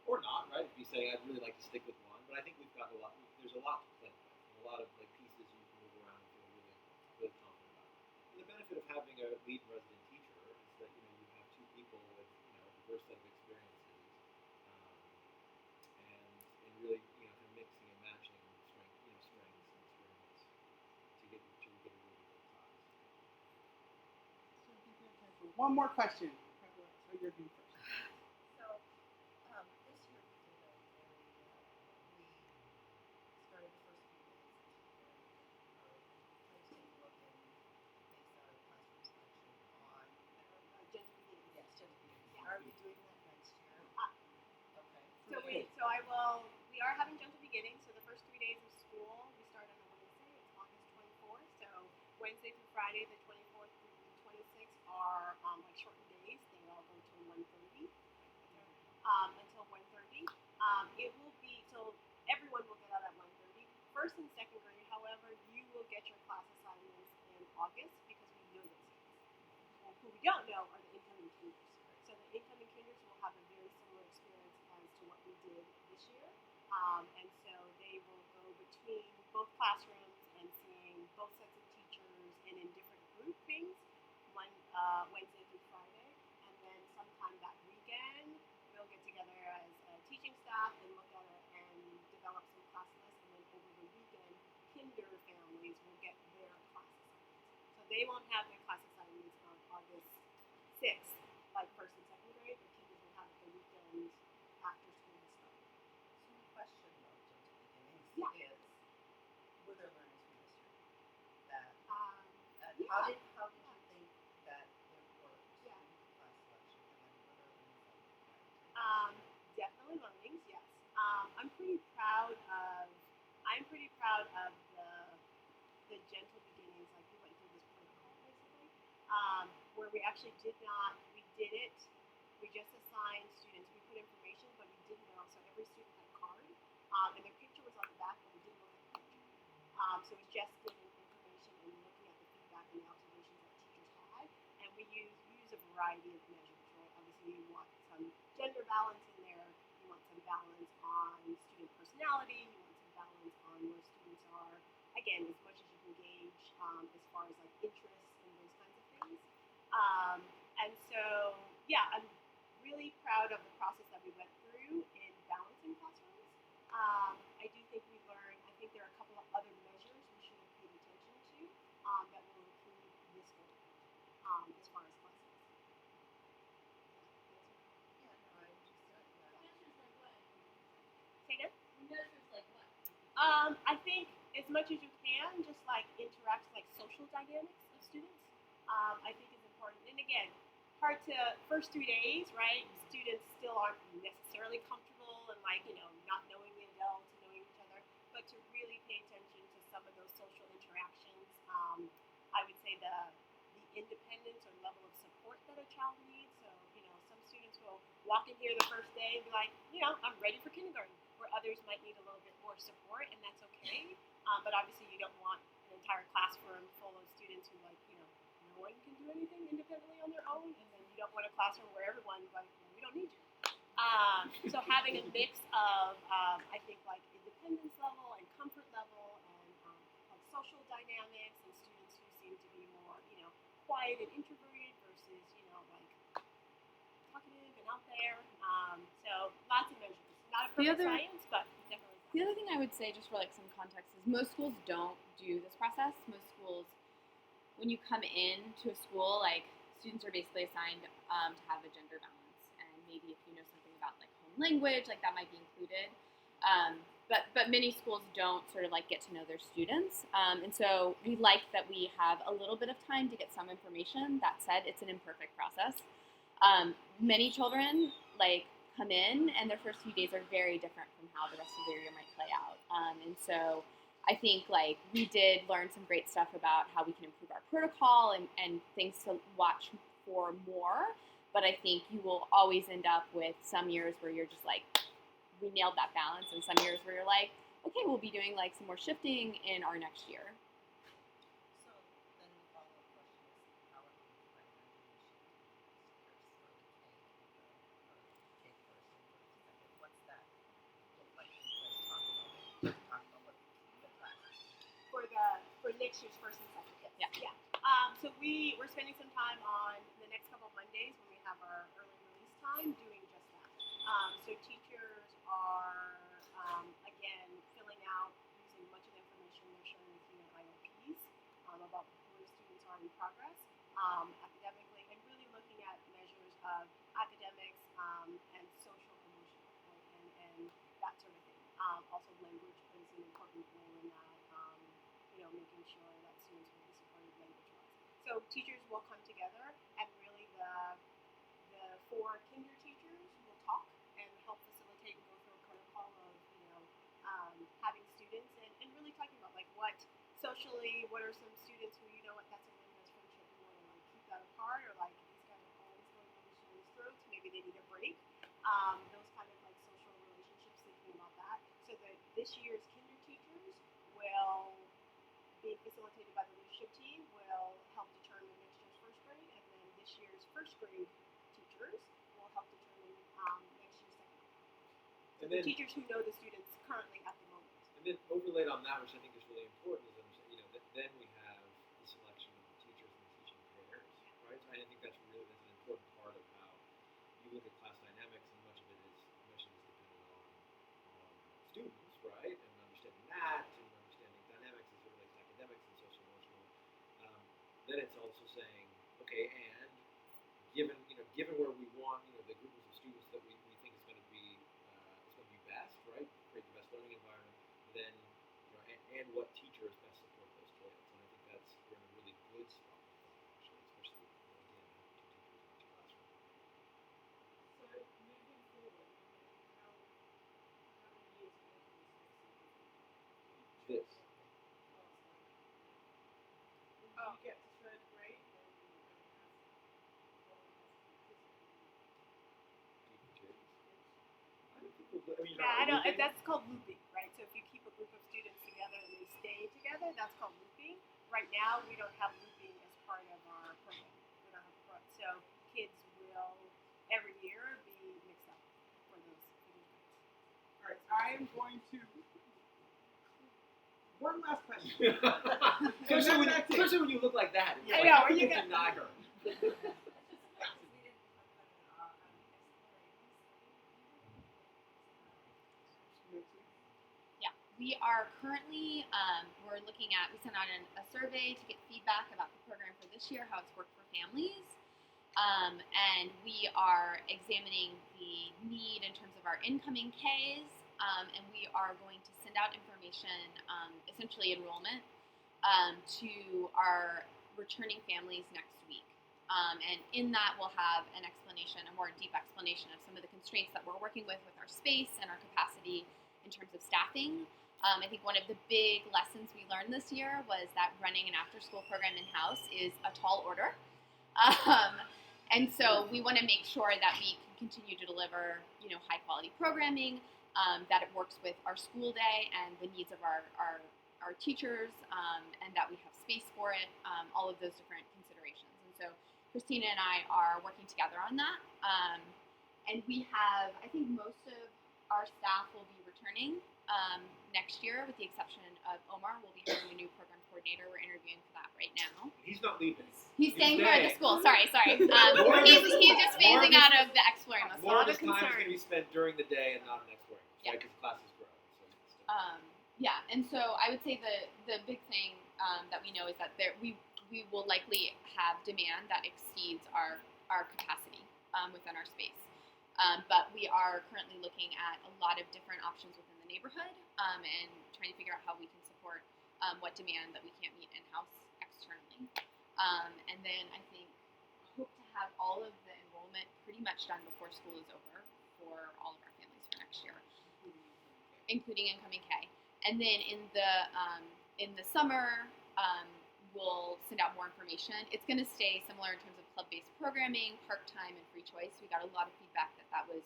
S1: or not, right? To be saying I'd really like to stick with one, but I think we've got there's a lot to play with, and a lot of like pieces you can move around and feel really confident about. And the benefit of having a lead resident teacher is that you have two people with a diverse set of experiences, and really kind of mixing and matching strengths and experience to get a really good class.
S3: So I think we have time for one more question. So you're being first.
S8: So, this year we did a very, we started the first few days and tried to take a look and base our classroom selection on
S4: Gentle beginnings.
S8: yes, gentle beginnings.
S4: Yeah.
S8: Are we doing that next year? Okay.
S4: We are having gentle beginnings. So the first 3 days of school, we start on a Wednesday. It's August 24th. So Wednesday through Friday, the 24th through the 26th are like shortened days. They all go till 1:30. Until 1:30. It will be so everyone will get out at 1:30. First and second grade, however, you will get your class assignments in August because we know those kids. Well, who we don't know are the incoming kinders. So the incoming kinders will have a very similar experience as to what we did this year. And so they will go between both classrooms and seeing both sets of teachers and in different groupings, one Wednesday through Friday. And then sometime that weekend, we'll get together as a teaching staff and look at it and develop some class lists. And then over the weekend, kinder families will get their class assignments. So they won't have their class assignments on August 6th, like first and second grade. The kinders will have it the weekend after school has started.
S8: So my question about gentle beginnings
S4: Yeah.
S8: is, were there learnings from this year? That
S4: Yeah.
S8: how did you think that it worked
S4: Yeah.
S8: in class selection, and then were there learnings that you applied to this year?
S4: Definitely learnings, yes. I'm pretty proud of the gentle beginnings. Like we went through this protocol basically, where we actually did it. We just assigned students. We put information, but we didn't know. So every student had a card, and their picture was on the back, but we didn't look at the picture. So it was just giving information and looking at the feedback and the observations that teachers had. And we use a variety of measures, right? Obviously, you want some gender balance in there. You want some balance on student personality. You want some balance on where students are. Again, as much as you can gauge as far as like interests and those kinds of things. And so, yeah, I'm really proud of the process that we went through in balancing classrooms. I do think we learned. I think there are a couple of other measures we should have paid attention to that will improve this goal as far as classes.
S8: Yeah, no, I'm just yeah.
S10: Measures like what?
S4: Say again?
S10: Measures like what?
S4: I think as much as you can, just like interact like social dynamics of students. I think is important. And again, hard to first 3 days, right? Students still aren't necessarily comfortable and like not knowing the adults and knowing each other, but to really pay attention to some of those social interactions. I would say the independence or level of support that a child needs. So some students will walk in here the first day and be like, I'm ready for kindergarten. Where others might need a little bit more support, and that's okay. But obviously, you don't want an entire classroom full of students who no one can do anything independently on their own, and then you don't want a classroom where everyone's like, we don't need you. So having a mix of, I think, like independence level and comfort level, and like social dynamics, and students who seem to be more, quiet and introverted versus, like talkative and out there. So lots of measures. Not a perfect science, but definitely.
S2: The other thing I would say, just for like some context, is most schools don't do this process. Most schools, when you come in to a school, like students are basically assigned to have a gender balance, and maybe if you know something about like home language, like that might be included. But many schools don't sort of like get to know their students, and so we like that we have a little bit of time to get some information. That said, it's an imperfect process. Many children like come in, and their first few days are very different from how the rest of their year might play out. And so I think like we did learn some great stuff about how we can improve our protocol and things to watch for more. But I think you will always end up with some years where you're just like, we nailed that balance, and some years where you're like, okay, we'll be doing like some more shifting in our next year.
S6: So then the follow-up question is, how are we planning on doing K first and second? What's that look like? Can you guys talk about what the class
S4: For next year's first and second. Yes.
S2: Yeah.
S4: So we're spending some time on the next couple of Mondays when we have our early release time doing just that. So teachers are again filling out using much of the information they're sharing with you in IOPs about where students are in progress academically, and really looking at measures of academics and social emotional, right? and that sort of thing. Also language plays an important role in that. Making sure that students will be supported language-wise. So teachers will come together, and really the 4 kinder teachers will talk and help facilitate and go through a protocol of having students and really talking about like what socially, what are some students who that's a really nice friendship, we want to like keep that apart, or like these guys are always going on each other's throats, maybe they need a break. Those kind of like social relationships, thinking about that. So that this year's kinder teachers will, being facilitated by the leadership team, will help determine next year's first grade, and then this year's first grade teachers will help determine next year's second grade. So
S1: And
S4: the
S1: then,
S4: teachers who know the students currently at the moment.
S1: and then overlaid on that, which I think is really important, is then we have the selection of the teachers and the teaching pairs, right? So I think that's an important part of how you look at class dynamics, and much of it is dependent on students, right? And understanding that, and understanding dynamics as it relates to academics and social emotional. Then it's also saying, okay, and given where we want, the groups of students that we think is going to be best, right? Create the best learning environment. Then, and what teachers best support those kids. And I think we're in a really good spot with that, actually, especially again having 2 teachers in each classroom.
S8: So moving forward, how many years are we looking at
S1: This.
S8: When you get to 3rd grade, then you have
S4: Yeah, I know. That's called looping, right? So if you keep a group of students together and they stay together, that's called looping. Right now, we don't have looping as part of our program. We don't have a so kids will every year be mixed up for those grades.
S3: All right, I am going to. One last question.
S1: especially when you look like that.
S4: Yeah,
S1: Like,
S4: I know,
S1: how can
S4: you
S1: you
S4: got-
S1: deny her?
S2: We are currently, we're looking at, we sent out a survey to get feedback about the program for this year, how it's worked for families. And we are examining the need in terms of our incoming Ks, and we are going to send out information, essentially enrollment, to our returning families next week. And in that, we'll have an explanation, a more deep explanation of some of the constraints that we're working with our space and our capacity in terms of staffing. I think one of the big lessons we learned this year was that running an after-school program in-house is a tall order. And so we want to make sure that we can continue to deliver, high-quality programming, that it works with our school day and the needs of our teachers, and that we have space for it, all of those different considerations. And so Christina and I are working together on that. And we have, I think most of our staff will be returning next year, with the exception of Omar. We'll be hiring a new program coordinator. We're interviewing for that right now.
S1: He's not leaving.
S2: He's staying here at the school. Sorry.
S1: More
S2: He's just phasing out of the exploring.
S1: More of his time is going to be spent during the day and not in exploring, right? Because classes grow. So
S2: yeah, and so I would say the big thing that we know is that we will likely have demand that exceeds our capacity within our space. But we are currently looking at a lot of different options within the neighborhood and trying to figure out how we can support what demand that we can't meet in-house externally. And then I think hope to have all of the enrollment pretty much done before school is over for all of our families for next year, including incoming K. And then in the summer, we'll send out more information. It's going to stay similar in terms of club-based programming, park time, and free choice. We got a lot of feedback that was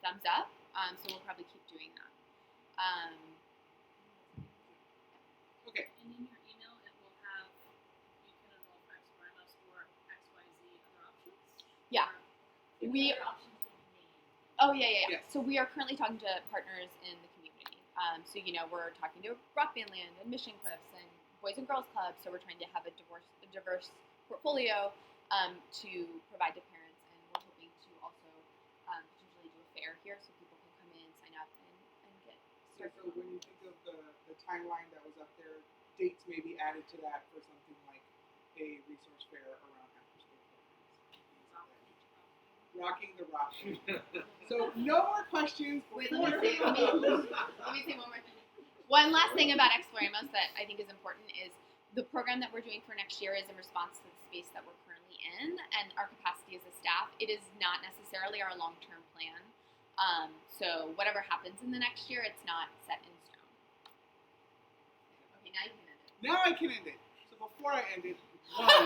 S2: thumbs up, so we'll probably keep doing that.
S3: Okay.
S5: And in your email, it will have you can enroll for Exploremus or XYZ other options.
S2: Yeah.
S10: If
S2: We
S10: other options can be named.
S2: Oh, yeah.
S3: Yes.
S2: So we are currently talking to partners in the community. So, we're talking to Rock Band Land and Mission Cliffs and Boys and Girls Club. So we're trying to have a diverse portfolio to provide to parents. And we're hoping to also potentially do a fair here so people can come in, sign up, and get
S3: So
S2: started.
S3: when you think of the timeline that was up there, dates may be added to that for something like a resource fair around after school programs. Rocking the rock. So no more questions.
S2: Wait, let me say one more thing. One last thing about Exploremus that I think is important is the program that we're doing for next year is in response to the space that we're currently in and our capacity as a staff. It is not necessarily our long-term plan. So whatever happens in the next year, it's not set in stone. Okay, now you can end it.
S3: Now I can end it. So before I end it, one,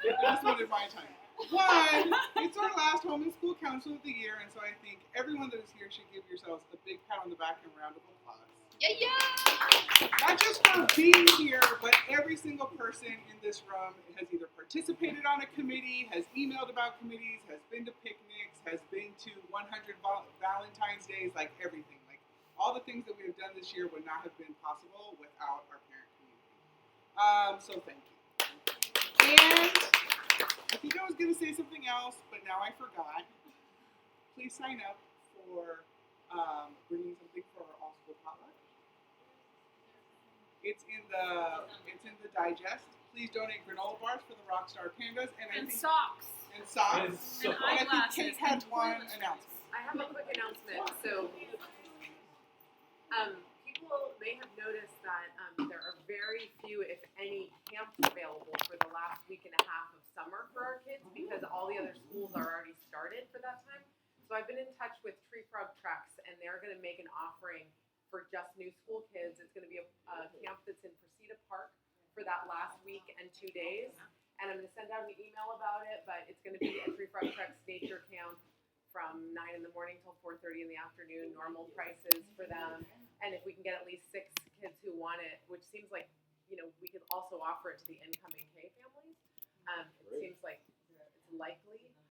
S3: this one is my time. One, it's our last home and school council of the year, and so I think everyone that is here should give yourselves a big pat on the back and round of applause.
S2: Yeah!
S3: Not just for being here, but every single person in this room has either participated on a committee, has emailed about committees, has been to picnics, has been to 100 Valentine's Days, like everything. Like all the things that we have done this year would not have been possible without our parent community. So thank you. And I think I was going to say something else, but now I forgot. Please sign up for bringing something for our all-school potluck. It's in the digest. Please donate granola bars for the Rockstar Pandas
S5: And socks.
S3: And socks.
S5: And
S3: And I think
S5: eyeglasses.
S3: Kate had
S5: and
S3: one
S5: toilet
S3: announcement.
S9: I have a quick announcement. So, people may have noticed that there are very few, if any, camps available for the last week and a half of summer for our kids because all the other schools are already started for that time. So I've been in touch with Tree Frog Treks, and they're going to make an offering for just new school kids. It's going to be a camp that's in Presida Park for that last week and 2 days. And I'm going to send out an email about it, but it's going to be a Tree Frog Treks nature camp from 9 in the morning till 4:30 in the afternoon, normal prices for them. And if we can get at least 6 kids who want it, which seems like, we could also offer it to the incoming K families. It seems like it's likely.